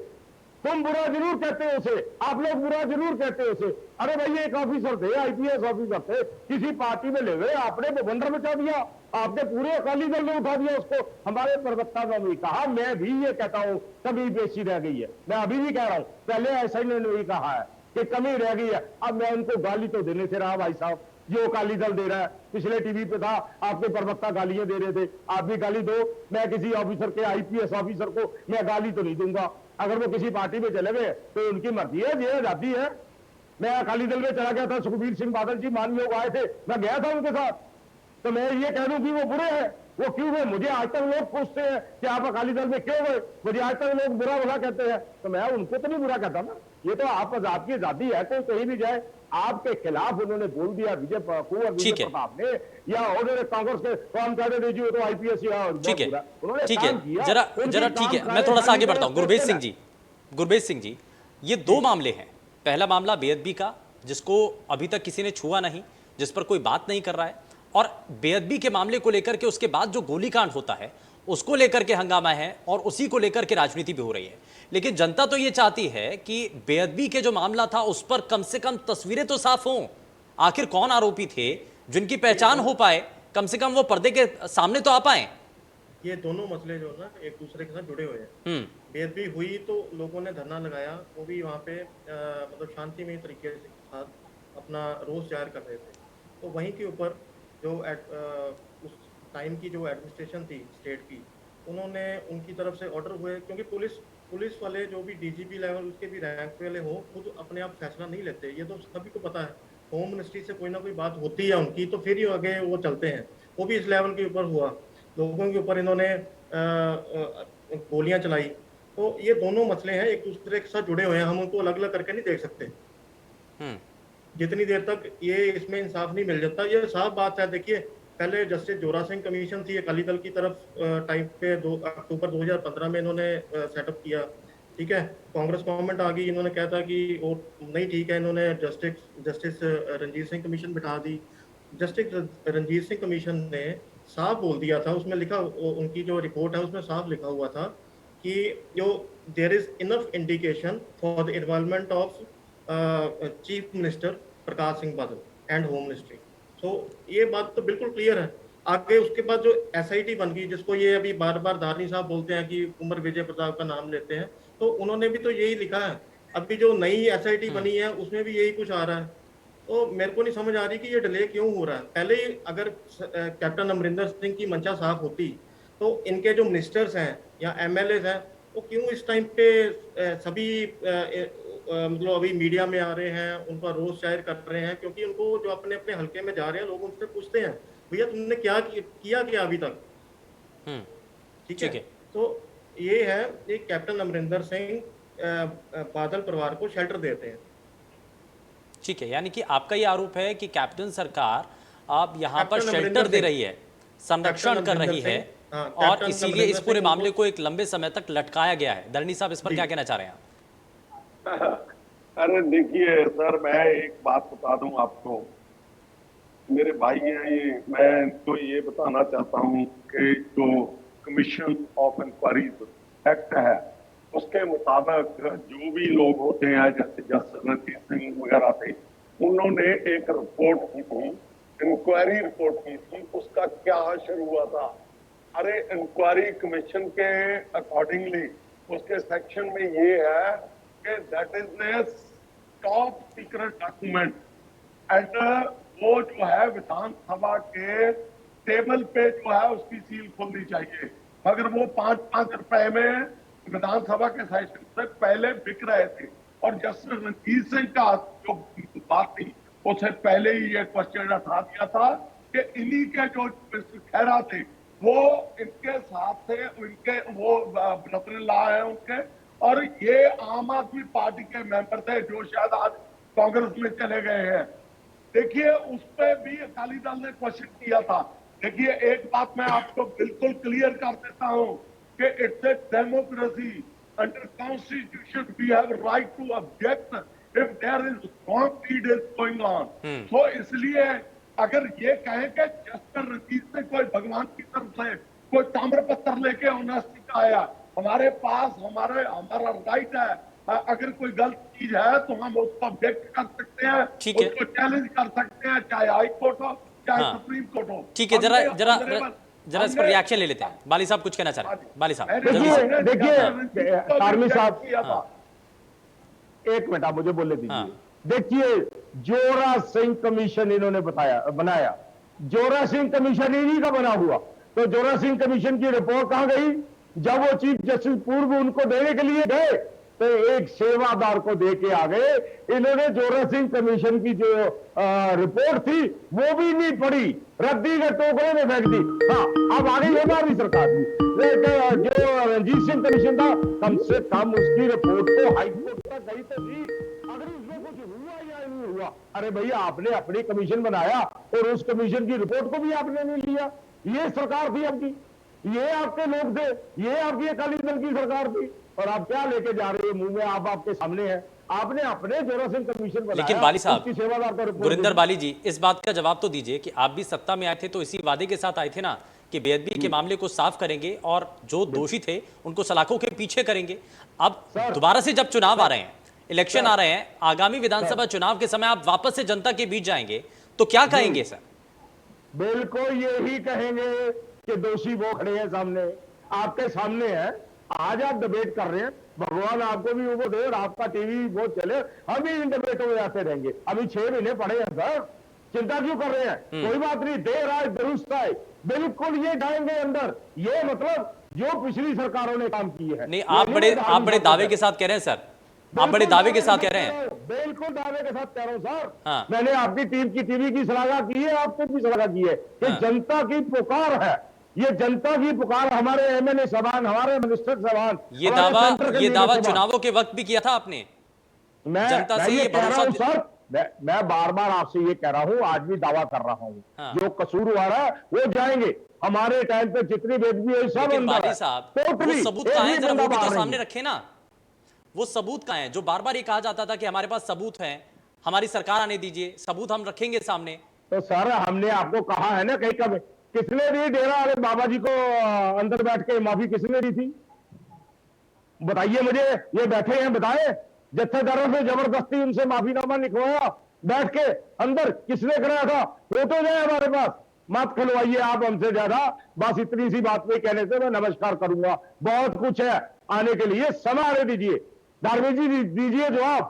तुम बुरा जरूर कहते हो उसे, आप लोग बुरा जरूर कहते हो उसे। अरे भाई एक ऑफिसर थे, आईपीएस ऑफिसर थे, किसी पार्टी में ले गए, आपने बवंडर मचा दिया, आपने पूरे अकाली दल ने उठा दिया उसको। हमारे प्रवक्ता ने भी कहा, मैं भी ये कहता हूं कमी बेची रह गई है, मैं अभी भी कह रहा हूं, पहले ऐसा ही इन्होंने भी कहा है कि कमी रह गई है। अब मैं उनको गाली तो देने से रहा भाई साहब, जो अकाली दल दे रहा है। पिछले टीवी पे था, आपके प्रवक्ता गालियां दे रहे थे, आप भी गाली दो। मैं किसी ऑफिसर के, आईपीएस ऑफिसर को मैं गाली तो नहीं दूंगा। अगर वो किसी पार्टी में चले गए तो उनकी मर्जी है, ये आजादी है। मैं अकाली दल में चला गया था, सुखबीर सिंह बादल जी मान योग आए थे, मैं गया था उनके साथ, तो मैं ये कह दूं कि वो बुरे हैं, वो क्यों हुए? मुझे आज तक लोग पूछते हैं कि आप अकाली दल में क्यों गए, मुझे आज तक लोग बुरा भला कहते हैं, तो मैं उनको तो नहीं बुरा कहता ना। ये तो आपकी आजादी है, कोई कहीं भी जाए। आपके खिलाफ उन्होंने बोल दिया कुंवर विजय प्रताप ने, या उन्होंने कांग्रेस के, तो हम कहते थे जी वो तो आईपीएस या ठीक है, ठीक है, जरा ठीक है, मैं थोड़ा सा आगे बढ़ता हूं। गुरबेज सिंह जी, ये दो मामले हैं। पहला मामला बेअदबी का, जिसको अभी तक किसी ने छुआ नहीं, जिस पर कोई बात नहीं कर रहा है, और बेअदबी के मामले को लेकर के उसके बाद जो गोलीकांड होता है उसको लेकर के हंगामा है, और उसी को लेकर के राजनीति भी हो रही है। लेकिन जनता तो ये चाहती है कि बेअदबी के जो मामला था उस पर कम से कम तस्वीरें तो साफ हों। आखिर कौन आरोपी थे, जिनकी पहचान हो पाए, कम से कम वो पर्दे के सामने तो आ पाए। ये दोनों मसले जो ना एक दूसरे के साथ जुड़े हुए हैं। बेअदबी हुई तो लोगों ने धरना लगाया, वो भी वहाँ पे मतलब शांतिमय तरीके से साथ अपना रोष जाहिर कर रहे थे। तो वहीं के ऊपर जो उस टाइम की जो एडमिनिस्ट्रेशन थी स्टेट की, उन्होंने उनकी तरफ से ऑर्डर हुए, क्योंकि पुलिस वाले जो भी डीजीपी लेवल उसके भी रैंक वाले हो, खुद अपने आप फैसला नहीं लेते, ये तो सभी को पता है। होम मिनिस्ट्री से कोई ना कोई बात होती है उनकी, तो फिर ही आगे वो चलते हैं। वो भी इस लेवल के ऊपर हुआ, लोगों के ऊपर इन्होंने गोलियां चलाई। तो ये दोनों मसले हैं, एक दूसरे के साथ जुड़े हुए हैं, हम उनको अलग अलग करके नहीं देख सकते जितनी देर तक ये इसमें इंसाफ नहीं मिल जाता। ये साफ बात है। देखिए, पहले जस्टिस जोरा सिंह कमीशन थी अकाली दल की तरफ टाइम पे, 2 अक्टूबर 2015 में इन्होंने सेटअप किया, ठीक है। कांग्रेस गवर्नमेंट आ गई, इन्होंने कहा था कि वो नहीं ठीक है, इन्होंने जस्टिस रंजीत सिंह कमीशन बिठा दी। जस्टिस रंजीत सिंह कमीशन ने साफ बोल दिया था, उसमें लिखा, उनकी जो रिपोर्ट है उसमें साफ लिखा हुआ था कि जो there is enough indication for the involvement of chief minister Prakash Singh Badal and home ministry. तो ये बात तो बिल्कुल क्लियर है। आगे उसके बाद जो एसआईटी बन गई, जिसको ये अभी बार बार धारनी साहब बोलते हैं कि कुंवर विजय प्रताप का नाम लेते हैं, तो उन्होंने भी तो यही लिखा है। अभी जो नई एसआईटी बनी है उसमें भी यही कुछ आ रहा है। तो मेरे को नहीं समझ आ रही कि ये डिले क्यों हो रहा है। पहले ही अगर कैप्टन अमरिंदर सिंह की मंशा साफ होती तो इनके जो मिनिस्टर्स हैं या एमएलए हैं, वो क्यों इस टाइम पे सभी मतलब अभी मीडिया में आ रहे हैं, उनका रोष जाहिर कर रहे हैं, क्योंकि उनको जो अपने अपने हल्के में जा रहे हैं, लोग उनसे पूछते हैं भैया तुमने क्या किया अभी तक। ठीक है। तो ये है, ये कैप्टन अमरिंदर सिंह बादल परिवार को शेल्टर देते हैं। ठीक है, यानी कि आपका ये आरोप है कि कैप्टन सरकार अब यहाँ पर शेल्टर दे रही है, संरक्षण कर रही है, और इसीलिए इस पूरे मामले को एक लंबे समय तक लटकाया गया है। धरनी साहब, इस पर क्या कहना चाह रहे हैं आप? अरे देखिए सर, मैं एक बात बता दूं आपको मेरे भाई हैं ये, मैं तो ये बताना चाहता हूँ कि जो कमीशन ऑफ इंक्वायरीज एक्ट है उसके मुताबिक जो भी लोग होते हैं, जैसे जस्टिस रणजीत सिंह वगैरह थे, उन्होंने एक रिपोर्ट की थी, इंक्वायरी रिपोर्ट की थी। उसका क्या शुरू हुआ था? अरे इंक्वायरी कमीशन के अकॉर्डिंगली उसके सेक्शन में ये है कि that is a top secret document and वो जो है विधानसभा के टेबल पे जो है उसकी सील खोलनी चाहिए। मगर वो 5-5 रुपए में विधानसभा के सेशन से पहले बिक रहे थे। और जस्टिस रणजीत सिंह का जो बात थी उससे पहले ही ये क्वेश्चन उठा दिया था कि इन्हीं के जो मिस्टर खैरा थे वो इनके साथ थे, इनके वो ब्रदर-इन-लॉ है उनके, और ये आम आदमी पार्टी के मेंबर थे जो शायद आज कांग्रेस में चले गए हैं। देखिए उस पर भी अकाली दल ने क्वेश्चन किया था। देखिए एक बात मैं आपको बिल्कुल क्लियर कर देता हूं कि it's a democracy, under constitution we have right to object if there is wrong deed is going on. तो इसलिए अगर ये कहें कि जस्टिस रणजीत से कोई भगवान की तरफ से कोई ताम्रपत्र लेके ऑनेस्टी का आया, हमारे पास हमारा राइट है, अगर कोई गलत चीज है तो हम उसको ऑब्जेक्ट कर सकते हैं, ठीक है। उसको चैलेंज कर सकते हैं, चाहे हाई कोर्ट हो चाहे हाँ। सुप्रीम कोर्ट हो। ठीक है, जरा हमने- जरा हमने- जरा इस पर हमने- रिएक्शन ले लेते हैं। बाली साहब कुछ कहना चाह रहे हैं। बाली साहब मैंने- जल्दी से। मैंने देखिए, जस्टिस रणजीत को भी कार्मी साहब, object किया था। एक मिनट आप मुझे बोलने दीजिए। हाँ। देखिए जोरा सिंह कमीशन इन्होंने बनाया, जोरा सिंह कमीशन इन्हीं का बना हुआ। तो जोरा सिंह कमीशन की रिपोर्ट कहां गई? जब वो चीफ जस्टिस पूर्व उनको देने के लिए गए तो एक सेवादार को दे के आ गए। इन्होंने जोरा सिंह कमीशन की जो रिपोर्ट थी वो भी नहीं पढ़ी, रद्दी के टोकरे में फेंक दी। हाँ, अब आ गई हमारी सरकार की। जो रणजीत सिंह कमीशन था, कम से कम उसकी रिपोर्ट को हाईकोर्ट तक गई तो थी, अगर उसमें कुछ हुआ या नहीं हुआ। अरे भैया, आपने अपनी कमीशन बनाया और उस कमीशन की रिपोर्ट को भी आपने नहीं लिया। ये सरकार थी आपकी, ये आपके लोग थे, ये आपकी अकाली दल की सरकार थी, और आप क्या लेके जा रहे हो मुंह में? आप आपके सामने है, आपने अपने जोरा सिंह कमीशन बनाया। लेकिन बाली साहब, उसकी सेवादार का रिपोर्ट गुरिंदर बाली जी, इस बात का जवाब तो दीजिए कि आप भी सत्ता में आए थे तो इसी वादे के साथ आए थे ना कि बेअदबी के मामले को साफ करेंगे और जो दोषी थे उनको सलाखों के पीछे करेंगे। अब दोबारा से जब चुनाव आ रहे हैं, इलेक्शन आ रहे हैं, आगामी विधानसभा चुनाव के समय आप वापस से जनता के बीच जाएंगे तो क्या कहेंगे सर? बिल्कुल यही कहेंगे कि दोषी वो खड़े हैं सामने, आपके सामने है। आज आप डिबेट कर रहे हैं, भगवान आपको भी वो दे और आपका टीवी वो चले, हम भी इन डिबेटों में जाते रहेंगे। अभी 6 महीने पड़े हैं सर, चिंता क्यों कर रहे हैं? कोई बात नहीं, देर आए दुरुस्त आए, बिल्कुल ये जाएंगे अंदर। ये मतलब जो पिछली सरकारों ने काम किए हैं। नहीं, आप बड़े दावे के साथ कह रहे हैं सर, आप बड़े दावे के साथ कह रहे हैं। बिल्कुल दावे के साथ कह रहा हूं सर। हाँ। मैंने आपकी टीम की टीवी की सलाह की है, आपको भी सलाह की है कि हाँ। जनता की पुकार है, ये जनता की पुकार। हमारे एमएलए साहबान, हमारे मिनिस्टर साहबान, ये दावा चुनावों के वक्त भी किया था आपने, जनता से ये कह रहा हूं भरोसा। सर, मैं बार बार आपसे ये कह रहा हूं, आज भी दावा कर रहा हूं। हाँ। जो कसूरवार है वो जाएंगे। हमारे टाइम पे जितनी बेदबी है सब लेकिन अंदर बाली है। साहब, वो Totally, सबूत एक कहाँ भी हैं? जरा बंदा वो भी तो बाहर नहीं सामने है। रखे ना। वो सबूत कहाँ हैं जो बार बार ये कहा जाता था कि हमारे पास सबूत हैं, हमारी सरकार आने दीजिए, सबूत हम रखेंगे सामने। तो सर हमने आपको कहा है ना, कहीं कब किसने दी डेरा वाले बाबा जी को अंदर बैठ के माफी किसने दी थी? बताइए मुझे, ये बैठे हैं बताए, जत्थेदारों से जबरदस्ती उनसे माफीनामा लिखवाया बैठ के अंदर, किसने कराया था? फोटो है हमारे पास, मत खुलवाइए आप हमसे ज्यादा। बस इतनी सी बात में कहने से मैं नमस्कार करूंगा। बहुत कुछ है आने के लिए, समय आने दीजिए। धार्मिक जी दीजिए जवाब।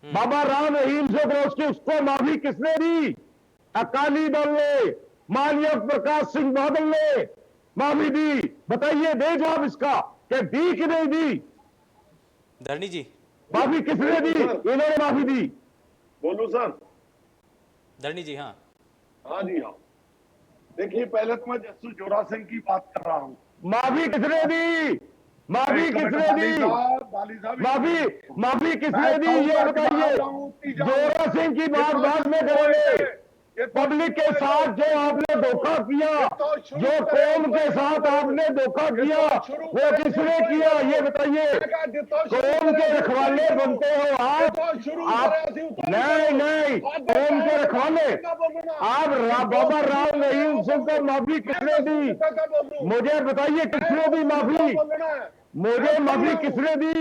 बाबा राम रहीम से के उसको माफी किसने दी? अकाली दल ने, माननीय प्रकाश सिंह बादल ने माफी दी। बताइए, दे जवाब इसका कि दी कि नहीं दी? धरनी जी, माफी किसने दी? इन्होंने माफी दी। बोलू सर? धरनी जी, हाँ हाँ जी हाँ। देखिए पहले तो मैं जस्टिस जोरा सिंह की बात कर रहा हूँ। माफी किसने दी? माफी किसने दी? माफी किसने दी ये बताइए। जोरा सिंह की बात बाद में करेंगे, पब्लिक के साथ जो आपने धोखा किया, जो कौम के साथ आपने धोखा किया, वो किसने किया ये बताइए। कौम के रखवाले बनते हो आप नहीं नहीं, कौम के रखवाले आप। बाबा राम रहीम सिंह को माफी किसने दी, मुझे बताइए किसने दी माफी, मुझे माफी किसने दी।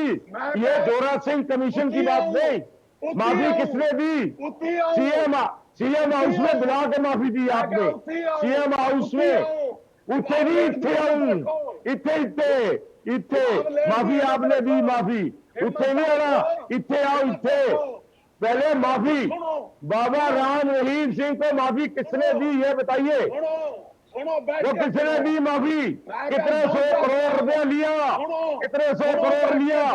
ये जोरा सिंह कमीशन की बात नहीं, माफी किसने दी। सीएम हाउस में बुला के माफी दी आपने, सीएम हाउस में उठे भी इतने माफी आपने दी, माफी उठे नहीं आना, इतने आओ इतने पहले माफी। बाबा राम रहीम सिंह को माफी किसने दी ये बताइए, वो किसने दी माफी। कितने 100 करोड़ रुपया लिया, कितने 100 करोड़ लिया,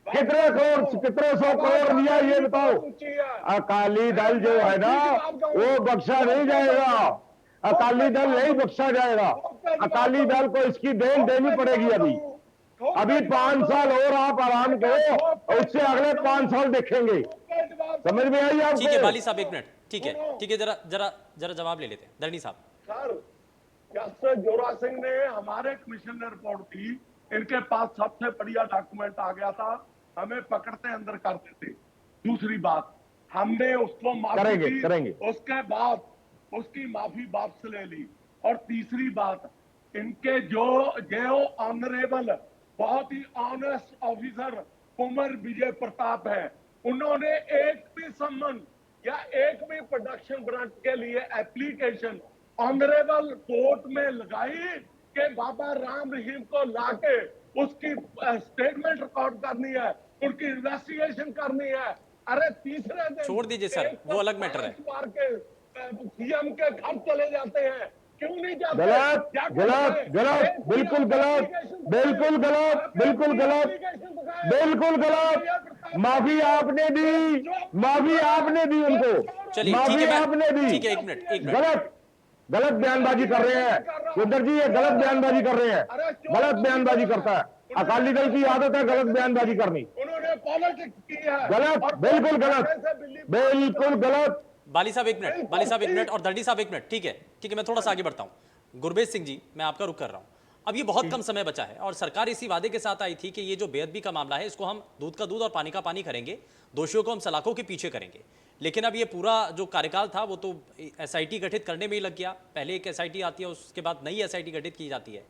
कितने 100 करोड़ लिया ये बताओ। अकाली दल जो है ना वो बख्शा नहीं जाएगा, अकाली दल नहीं बख्शा जाएगा। अकाली दल को इसकी देन देनी पड़ेगी। अभी 5 साल और आप आराम करो, उससे अगले 5 साल देखेंगे। समझ में आई आपको? ठीक है बाली साहब, एक मिनट, ठीक है, जरा जरा जरा जवाब ले लेते हैं धरणी साहब। सर, जस्टिस जोरा सिंह ने हमारे कमीशन ने रिपोर्ट की, इनके पास सबसे बढ़िया डॉक्यूमेंट आ गया था, हमें पकड़ते अंदर कर देते। दूसरी बात, हमने उसको माफी करेंगे, उसके बाद उसकी माफी वापस ले ली। और तीसरी बात, इनके जो ऑनरेबल बहुत ही ऑनेस्ट ऑफिसर कुंवर विजय प्रताप है, उन्होंने एक भी सम्मन या एक भी प्रोडक्शन ब्रांच के लिए एप्लीकेशन ऑनरेबल कोर्ट में लगाई कि बाबा राम रहीम को लाके उसकी स्टेटमेंट रिकॉर्ड करनी है, उनकी इन्वेस्टिगेशन करनी है। अरे तीसरे दिन छोड़ दीजिए सर, वो अलग मैटर है। सीएम के घर चले जाते हैं, क्यों नहीं जाते? गलत गलत गलत, बिल्कुल गलत, बिल्कुल गलत, बिल्कुल गलत, बिल्कुल गलत। माफी आपने दी, माफी आपने दी उनको, माफी आपने दी। ठीक है, एक मिनट, गलत बयानबाजी कर रहे हैं उधर जी, ये गलत बयानबाजी कर रहे हैं, गलत बयानबाजी करता है। अकाली दल की आदत है गलत बयानबाजी करनी, उन्होंने पॉलिटिक्स की है, गलत, बिल्कुल गलत, बिल्कुल गलत। बाली साहब एक मिनट, बाली साहब एक मिनट और धरणी साहब एक मिनट। ठीक है, मैं थोड़ा सा आगे बढ़ता हूं। गुरबेज सिंह जी, मैं आपका रुख कर रहा हूं। अब ये बहुत कम समय बचा है और सरकार इसी वादे के साथ आई थी कि ये जो बेअदबी का मामला है इसको हम दूध का दूध और पानी का पानी करेंगे, दोषियों को हम सलाखों के पीछे करेंगे। लेकिन अब ये पूरा जो कार्यकाल था वो तो एसआईटी गठित करने में ही लग गया। पहले एक एसआईटी आती है, उसके बाद नई एसआईटी गठित की जाती है।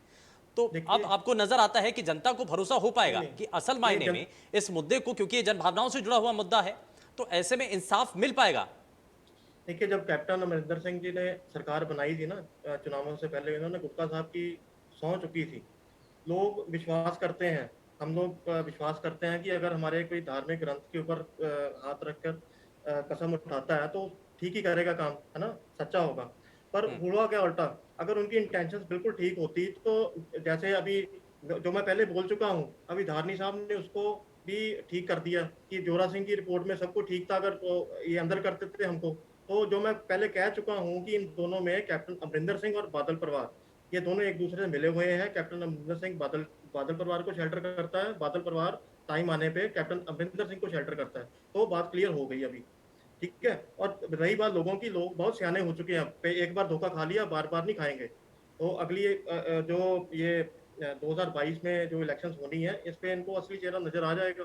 तो अब आपको नजर आता है कि जनता को भरोसा हो पाएगा कि असल मायने में इस मुद्दे को, क्योंकि ये जनभावनाओं से जुड़ा हुआ मुद्दा है, तो ऐसे में इंसाफ मिल पाएगा? देखिए, जब कैप्टन अमरिंदर सिंह जी ने सरकार बनाई थी ना चुनावों से पहले, इन्होंने गुप्ता साहब की सौं चुकी थी। लोग विश्वास करते हैं, हम लोग विश्वास करते हैं कि अगर हमारे कोई धार्मिक ग्रंथ के ऊपर हाथ रखकर कसम उठाता है तो ठीक ही करेगा काम, है ना, सच्चा होगा। पर हुआ क्या उल्टा, अगर उनकी इंटेंशंस बिल्कुल ठीक होती तो जैसे अभी जो मैं पहले बोल चुका हूँ, अभी धारनी साहब ने उसको भी ठीक कर दिया कि जोरा सिंह की रिपोर्ट में सब कुछ ठीक था, अगर तो ये अंदर करते थे हमको। तो जो मैं पहले कह चुका हूँ कि इन दोनों में कैप्टन अमरिंदर सिंह और बादल परिवार, ये दोनों एक दूसरे से मिले हुए हैं। कैप्टन अमरिंदर सिंह बादल परिवार को शेल्टर करता है, बादल परिवार टाइम आने पे कैप्टन अमरिंदर सिंह को शेल्टर करता है। तो बात क्लियर हो गई अभी, ठीक है। और रही बात लोगों की, लोग बहुत सियाने हो चुके हैं, एक बार धोखा खा लिया बार बार नहीं खाएंगे। तो अगली जो ये 2022 में जो इलेक्शंस होनी है, इस पे इनको असली चेहरा नजर आ जाएगा।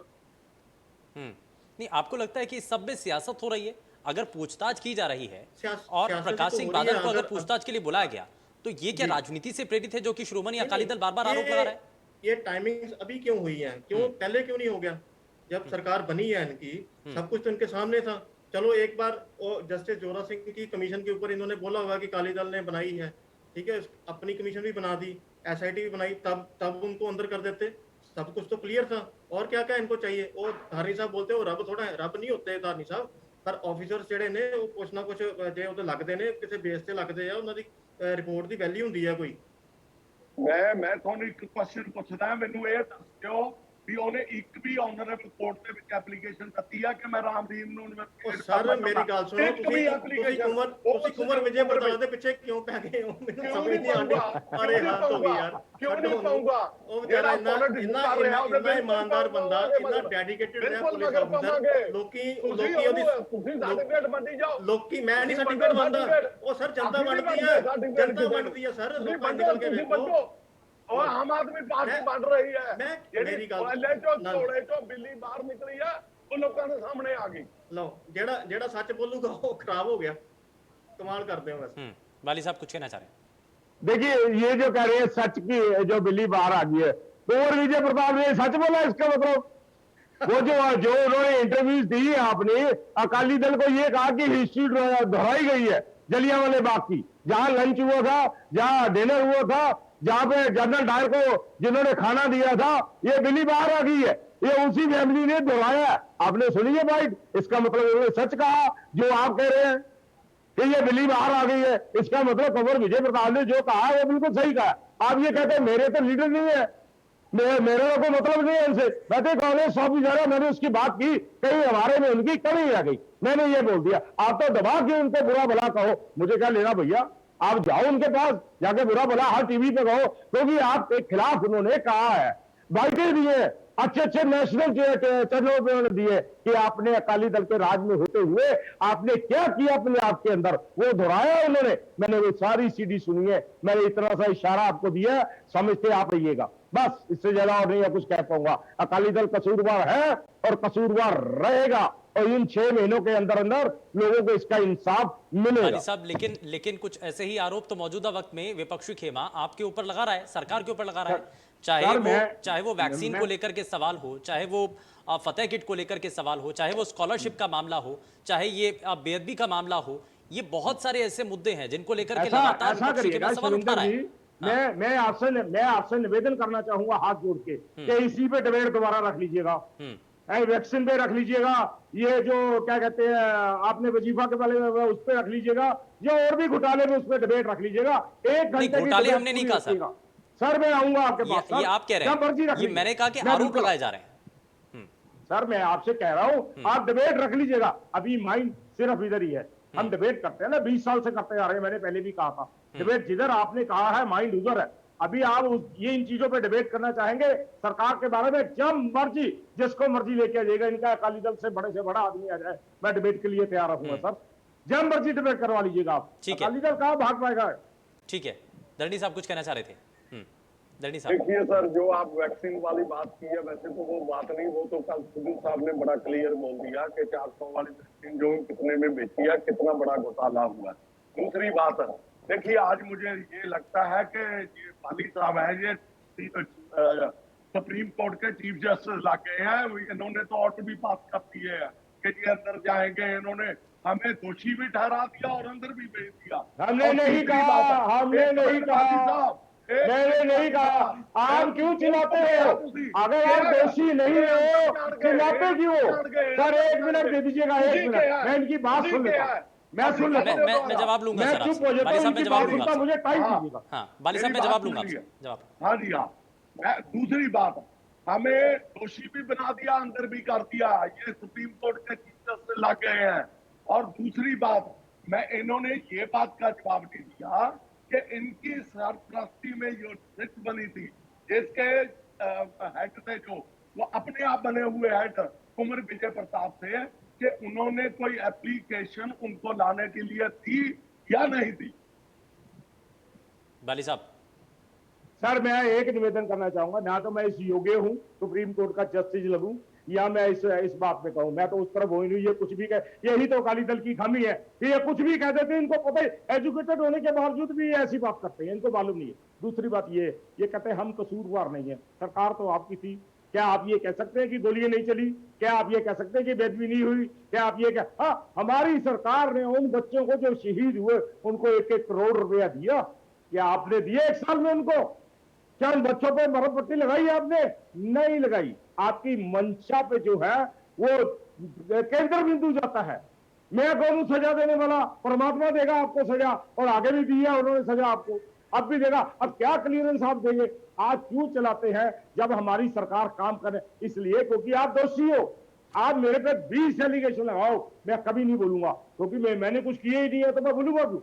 नहीं, आपको लगता है कि इस सब में सियासत हो रही है? अगर पूछताछ की जा रही है और सियासत प्रकाश तो सिंह हो रही बादल है, को अगर अगर पूछताछ के लिए बुलाया गया तो ये क्या राजनीति से प्रेरित है, जो कि श्रोमणी अकाली दल बार बार आरोप लगा रहा है? ये टाइमिंग्स अभी क्यों हुई है, क्यों पहले क्यों नहीं हो गया? जब सरकार बनी है इनकी, सब कुछ तो इनके सामने था। चलो एक बार जस्टिस जोरा सिंह की कमीशन के ऊपर इन्होंने बोला होगा कि अकाली दल ने बनाई है, ठीक है, अपनी कमीशन भी बना दी, एसआईटी भी बनाई, तब उनको अंदर कर देते, सब कुछ तो क्लियर था। और क्या क्या इनको चाहिए? वो धारनी साहब बोलते हो रब थोड़ा है, रब नहीं होते धारनी साहब, पर ऑफिसर्स ਜਿਹੜੇ ਨੇ ਉਹ ਕੁਛ ਨਾ ਕੁਛ ਜੇ ਉਹਦੇ ਲੱਗਦੇ ਨੇ ਕਿਸੇ ਬੇਸ ਤੇ ਲੱਗਦੇ ਆ, ਉਹਨਾਂ ਦੀ ਰਿਪੋਰਟ ਦੀ ਵੈਲਿਊ ਹੁੰਦੀ ਹੈ ਕੋਈ। मैं ਤੁਹਾਨੂੰ ਇੱਕ ਕੁਐਸਚਨ ਪੁੱਛਦਾ, ਮੈਨੂੰ ਇਹ ਦੱਸਿਓ ਵੀ ਉਹਨੇ ਇੱਕ ਵੀ ਆਨਰੇਬਲ ਕੋਰਟ ਦੇ ਵਿੱਚ ਐਪਲੀਕੇਸ਼ਨ ਦਿੱਤੀ ਆ ਕਿ ਮੈਂ ਰਾਮ ਰਹੀਮ ਨੂੰ ਉਹ ਸਰ ਮੇਰੀ ਗੱਲ ਸੁਣੋ, ਤੁਸੀਂ ਕੁਮਰ ਵਿਜੇ ਪ੍ਰਤਾਪ ਦੇ ਪਿੱਛੇ ਕਿਉਂ ਪੈ ਗਏ ਹੋ? ਮੈਨੂੰ ਸਮਝ ਨਹੀਂ ਆਉਂਦੀ। ਅਰੇ ਹੱਦ ਹੋ ਗਈ ਯਾਰ, ਕਿਉਂ ਨਹੀਂ ਪਾਉਂਗਾ? ਉਹ ਵਿਚਾਰਾ ਇੰਨਾ ਇਮਾਨਦਾਰ ਬੰਦਾ, ਇੰਨਾ ਡੈਡੀਕੇਟਿਡ ਰਿਹਾ ਪੁਲਿਸ ਅਫਸਰ। ਲੋਕੀ ਉਹਦੀ ਤੁਸੀਂ ਸਰਟੀਫਿਕੇਟ ਵੰਡੀ ਜਾਓ। ਲੋਕੀ ਮੈਂ ਨਹੀਂ ਸਰਟੀਫਿਕੇਟ ਵੰਡਦਾ, ਉਹ ਸਰ ਜਨਤਾ ਵੰਡਦੀ ਹੈ, ਜਨਤਾ ਵੰਡਦੀ ਹੈ ਸਰ। ਲੋਕਾਂ ਨਿਕਲ ਕੇ ਵੇਖੋ, ਉਹ ਆਮ ਆਦਮੀ ਪਾਰਟੀ ਬਣ ਰਹੀ ਹੈ। ਮੇਰੀ ਗੱਲ ਪਹਿਲੇ ਚੋਂ ਘੋੜੇ ਚੋਂ ਬਿੱਲੀ ਬਾਹਰ ਨਿਕਲੀ ਆ, ਉਹ ਲੋਕਾਂ ਦੇ ਸਾਹਮਣੇ ਆ ਗਈ। ਲਓ, ਜਿਹੜਾ ਸੱਚ ਬੋਲੂਗਾ ਉਹ खराब हो गया। कमाल करते हो वैसे। वाली साहब कुछ कहना चाह रहे हैं? देखिए, ये जो कह रहे हैं सच की जो बिल्ली बाहर आ गई है, कुंवर विजय प्रताप ने सच बोला, इसका मतलब वो जो उन्होंने इंटरव्यूज दी है आपने, अकाली दल को ये कहा कि हिस्ट्री दोहराई गई है जलियांवाले बाग की, जहां लंच हुआ था, जहां डिनर हुआ था, जहां पे जनरल डायर को जिन्होंने खाना दिया था, ये बिल्ली बाहर आ गई है। ये उसी फैमिली ने दोहराया। आपने सुनी है बाइट? इसका मतलब उन्होंने सच कहा जो आप कह रहे हैं कि ये बिल्ली बाहर आ गई है। इसका मतलब कुंवर विजय प्रताप ने जो कहा वो बिल्कुल सही कहा। आप ये कहते हैं मेरे तो लीडर नहीं है, मेरे को मतलब नहीं है उनसे। मैं तो कांग्रेस ऑफिसर, मैंने उसकी बात की, कहीं हमारे में उनकी कमी आ गई, मैंने ये बोल दिया। आप तो दबा के उनको बुरा भला कहो, मुझे क्या लेना भैया? आप जाओ उनके पास, जाके बुरा भला हर टीवी पे कहो, क्योंकि आपके खिलाफ उन्होंने कहा है, बाइटें दिए, अच्छे नेशनल चैनलों पे उन्होंने दिए कि आपने अकाली दल के राज में होते हुए आपने क्या किया अपने आप के अंदर, वो दोहराया उन्होंने। मैंने वो सारी सीडी सुनी है, मैंने इतना सा इशारा आपको दिया, समझते आप रहिएगा, बस इससे ज्यादा और नहीं कुछ कह पाऊंगा। अकाली दल कसूरवार है और कसूरवार रहेगा, और इन 6 महीनों के अंदर अंदर लोगों को इसका इंसाफ मिलेगा। साहब, लेकिन कुछ ऐसे ही आरोप तो मौजूदा वक्त में विपक्षी खेमा आपके ऊपर लगा रहा है, सरकार के ऊपर लगा रहा है, चाहे वो वैक्सीन को लेकर के सवाल हो, चाहे वो फतेह किट को लेकर के सवाल हो, चाहे वो स्कॉलरशिप का मामला हो, चाहे ये बेअदबी का मामला हो। ये बहुत सारे ऐसे मुद्दे हैं जिनको लेकर के लगातार विपक्षी खेमा सवाल उठा रहा है। मैं आपसे निवेदन करना चाहूंगा हाथ जोड़ के कि इसी पे डिबेट दोबारा रख लीजिएगा, वैक्सीन पे रख लीजिएगा, ये जो क्या कहते हैं आपने वजीफा के वाले उस पे रख लीजिएगा, जो और भी घोटाले में उस पे डिबेट रख लीजिएगा। 1 घंटे घोटाले हमने नहीं कहा सर, मैं आऊंगा आपके पास। ये आप कह रहे हैं, ये मैंने कहा कि आरोप लगाए जा रहे हैं। सर मैं आपसे कह रहा हूं आप डिबेट रख लीजिएगा। अभी माइंड सिर्फ इधर ही है, हम डिबेट करते हैं ना, 20 साल से करते आ रहे हैं, मैंने पहले भी कहा था डिबेट जिधर आपने कहा है माइंड उधर है। अभी आप ये इन चीजों पे डिबेट करना चाहेंगे सरकार के बारे में, जब मर्जी जिसको मर्जी लेके आ जाएगा, इनका अकाली दल से बड़ा आदमी आ जाए, मैं डिबेट के लिए तैयार रहूंगा सर, जब मर्जी डिबेट करवा लीजिएगा आप। अकाली दल कहां भाग पाएगा? ठीक है, दरनी साहब कुछ कहना चाह रहे थे। देखिए सर, जो आप वैक्सीन वाली बात की है, वैसे तो वो बात नहीं, वो तो कल सिद्धू साहब ने बड़ा क्लियर बोल दिया कि 400 वाली वैक्सीन जो कितने में बेची है, कितना बड़ा घोटाला हुआ। दूसरी बात है, देखिए आज मुझे ये लगता है कि ये वाली साहब है, ये सुप्रीम कोर्ट के चीफ जस्टिस लाके हैं, इन्होंने तो ऑर्डर भी पास कर दिए हैं कि ये अंदर जाएंगे, इन्होंने हमें दोषी भी ठहरा दिया और अंदर भी भेज दिया। हमने नहीं कहा, मैंने नहीं कहा। आप क्यों चिल्लाते हो? अगर आप दोषी नहीं हो चिल्लाते क्यों? सर 1 मिनट दे दीजिएगा, 1 मिनट, मैं इनकी बात सुन लेता हूं, मैं सुन लेता हूं, मैं जवाब लूंगा सर, चुप हो जाता हूं, मैं जवाब लूंगा, मुझे टाइम दीजिएगा। हाँ बाली साहब, मैं जवाब लूंगा जवाब। हाँ जी हाँ। दूसरी बात, हमें दोषी भी बना दिया, अंदर भी कर दिया, ये सुप्रीम कोर्ट के चीफ जस्टिस ला गए हैं। और दूसरी बात, मैं इन्होंने ये बात का जवाब नहीं दिया कि इनकी सरपरस्ती में जो सिट बनी थी, जिसके हेड थे जो, वो अपने आप बने हुए हेड कुंवर विजय प्रताप थे, कि उन्होंने कोई एप्लीकेशन उनको लाने के लिए थी या नहीं थी? बाली साहब, सर मैं एक निवेदन करना चाहूंगा, ना तो मैं इस योग्य हूं सुप्रीम कोर्ट का जस्टिस लगूं, या मैं इस बात पे कहूं, मैं तो उस तरफ हो ही नहीं। ये कुछ भी कह, यही तो अकाली दल की खामी है कि ये कुछ भी कह देते हैं, इनको पता है, एजुकेटेड होने के बावजूद भी ये ऐसी बात करते हैं, इनको मालूम नहीं है। दूसरी बात ये कहते हैं हम कसूरवार नहीं है, सरकार तो आपकी थी, क्या आप ये कह सकते हैं कि गोलियां नहीं चली? क्या आप ये कह सकते हैं कि बेदबी नहीं हुई? क्या आप ये कह, हाँ हमारी सरकार ने उन बच्चों को जो शहीद हुए उनको 1-1 करोड़ रुपया दिया, क्या आपने दिए 1 साल में उनको? क्या उन बच्चों पे मरहम पट्टी लगाई आपने? नहीं लगाई। आपकी मंशा पे जो है वो केंद्र बिंदु जाता है। मैं कौन सजा देने वाला? परमात्मा देगा आपको सजा, और आगे भी दी है उन्होंने सजा आपको। अब भी देगा। अब क्या क्लियरेंस आप देंगे? आज क्यों चलाते हैं जब हमारी सरकार काम करे? इसलिए क्योंकि आप दोषी हो। आप मेरे पे 20 एलिगेशन लगाओ, मैं कभी नहीं बोलूंगा, क्योंकि मैंने कुछ किया ही नहीं है, तो मैं बोलूंगा क्यों?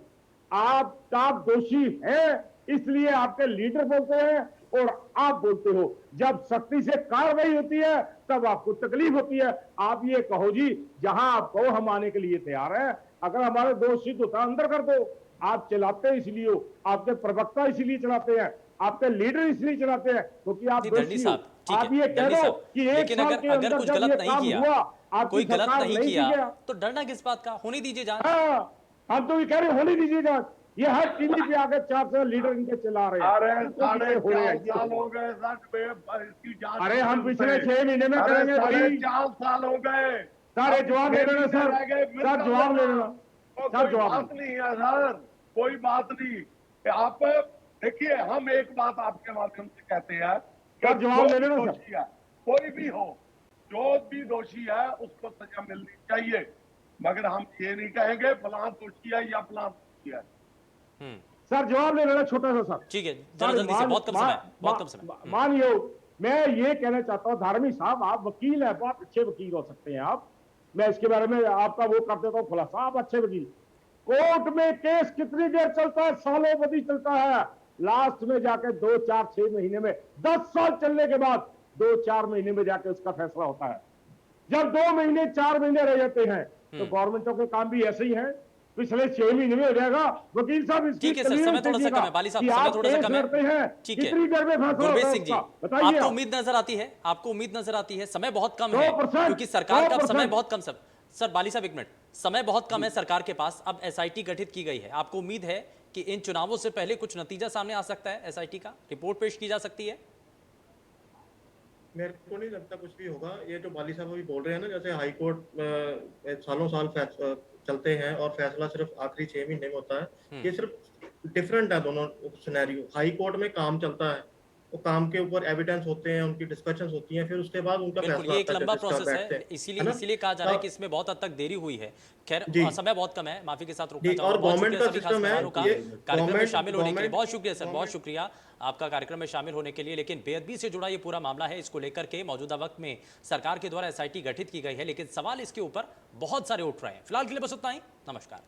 आप दोषी हैं, इसलिए आपके लीडर बोलते हैं और आप बोलते हो। जब सख्ती से कार्रवाई होती है तब आपको तकलीफ होती है। आप ये कहो जी, जहां आप कहो हम आने के लिए तैयार हैं। अगर हमारे दोष सिद्ध होता अंदर कर दो। आप चलाते इसलिए हो, आपके प्रवक्ता इसलिए चलाते हैं, आपके लीडर इसलिए चलाते हैं क्योंकि आप दंडी दोषी हो। साहब, ठीक आप है, ये कह दंडी दो साहब, कि एक लेकिन साल अगर के अगर अंदर कुछ जब गलत ये नहीं काम किया, हुआ, आपकी कोई गलत सरकार नहीं नहीं किया, किया। तो डरना किस बात का? होने दीजिए जांच। हाँ, हम तो ये कह रहे होने दीजिए जांच। ये हर टीवी पे आके 4 लीडर इनके चला रहे हैं। अरे तो साढ़े हो रहे हैं, 4 साल हो गए सर इसकी जांच। अरे हम पिछले 6 महीने में करेंगे भाई। 4.5 साल हो गए। सारे जवाब ले लेना सर, सर जवाब ले लेना, सर कोई जवाब बात नहीं है सर, कोई बात नहीं। आप देखिए, हम एक बात आपके माध्यम से कहते हैं कि सर जवाब जो ले लेना भी सर। दोषी है, कोई भी हो, जो भी दोषी है उसको सजा मिलनी चाहिए, मगर हम ये नहीं कहेंगे फलां दोषी है या फलां दोषी है। सर जवाब ले लेना छोटा सा सर। ठीक है, जरा जल्दी से, बहुत कम समय, बहुत कम समय। मानियो, मैं ये कहना चाहता हूँ धार्मिक साहब, आप वकील हैं, बहुत अच्छे वकील हो सकते हैं आप। मैं इसके बारे में आपका वो कर देता हूँ खुलासा, आप अच्छे वकील। कोर्ट में केस कितनी देर चलता है? सालों बदी चलता है। लास्ट में जाके 2, 4, 6 महीने में, 10 साल चलने के बाद 2, 4 महीने में जाके उसका फैसला होता है। जब 2 महीने 4 महीने रह जाते हैं तो गवर्नमेंटों के काम भी ऐसे ही हैं। पिछले 6 महीने में हो जाएगा। वकील साहब इसकी ठीक है सर, समय थोड़ा सा कम है, बाली साहब समय थोड़ा सा कम है। ठीक है, कितनी देर में फैसला गुरवेश होता है सिंह जी, उसका? बताइए आपको आप। उम्मीद नजर आती है? आपको उम्मीद नजर आती है? समय बहुत कम है 100%, क्योंकि सरकार का अब समय 100%। बहुत कम। सर बाली साहब, एक मिनट, समय बहुत कम है सरकार के पास। अब एसआईटी गठित की गई है, आपको उम्मीद है कि इन चुनावों से पहले कुछ नतीजा सामने आ सकता है? एसआईटी का रिपोर्ट पेश की जा सकती है? मेरे को नहीं लगता कुछ भी होगा। ये जो बाली साहब अभी बोल रहे हैं ना, जैसे हाई कोर्ट सालों साल चलते हैं और फैसला सिर्फ आखिरी 6 महीने में होता है, ये सिर्फ डिफरेंट है दोनों सिनेरियो। हाई कोर्ट में काम चलता है, वो काम के ऊपर एविडेंस होते हैं, उनकी डिस्कशंस होती हैं, फिर उसके बाद उनका बिल्कुल, फैसला ये एक आता है, लंबा जजेस का प्रोसेस बैठते है, हैं, इसीलिए कहा जा रहा है कि इसमें बहुत हद तक देरी हुई है। खैर, समय बहुत कम है, माफी के साथ रुकना जी, चाहूंगा। और बहुत गवर्नमेंट शुक्रिया का सभी खास सिस्टम है, मेहमानों का ये कार्यक्रम में शामिल होने के लिए। गवर्नमेंट- बहुत शुक्रिया सर, बहुत शुक्रिया आपका कार्यक्रम में शामिल होने के लिए। लेकिन बेअदबी से जुड़ा ये पूरा मामला है, इसको लेकर के मौजूदा वक्त में सरकार के द्वारा एसआईटी गठित की गई है, लेकिन सवाल इसके ऊपर बहुत सारे उठ रहे हैं। फिलहाल के लिए बस उतना ही, नमस्कार।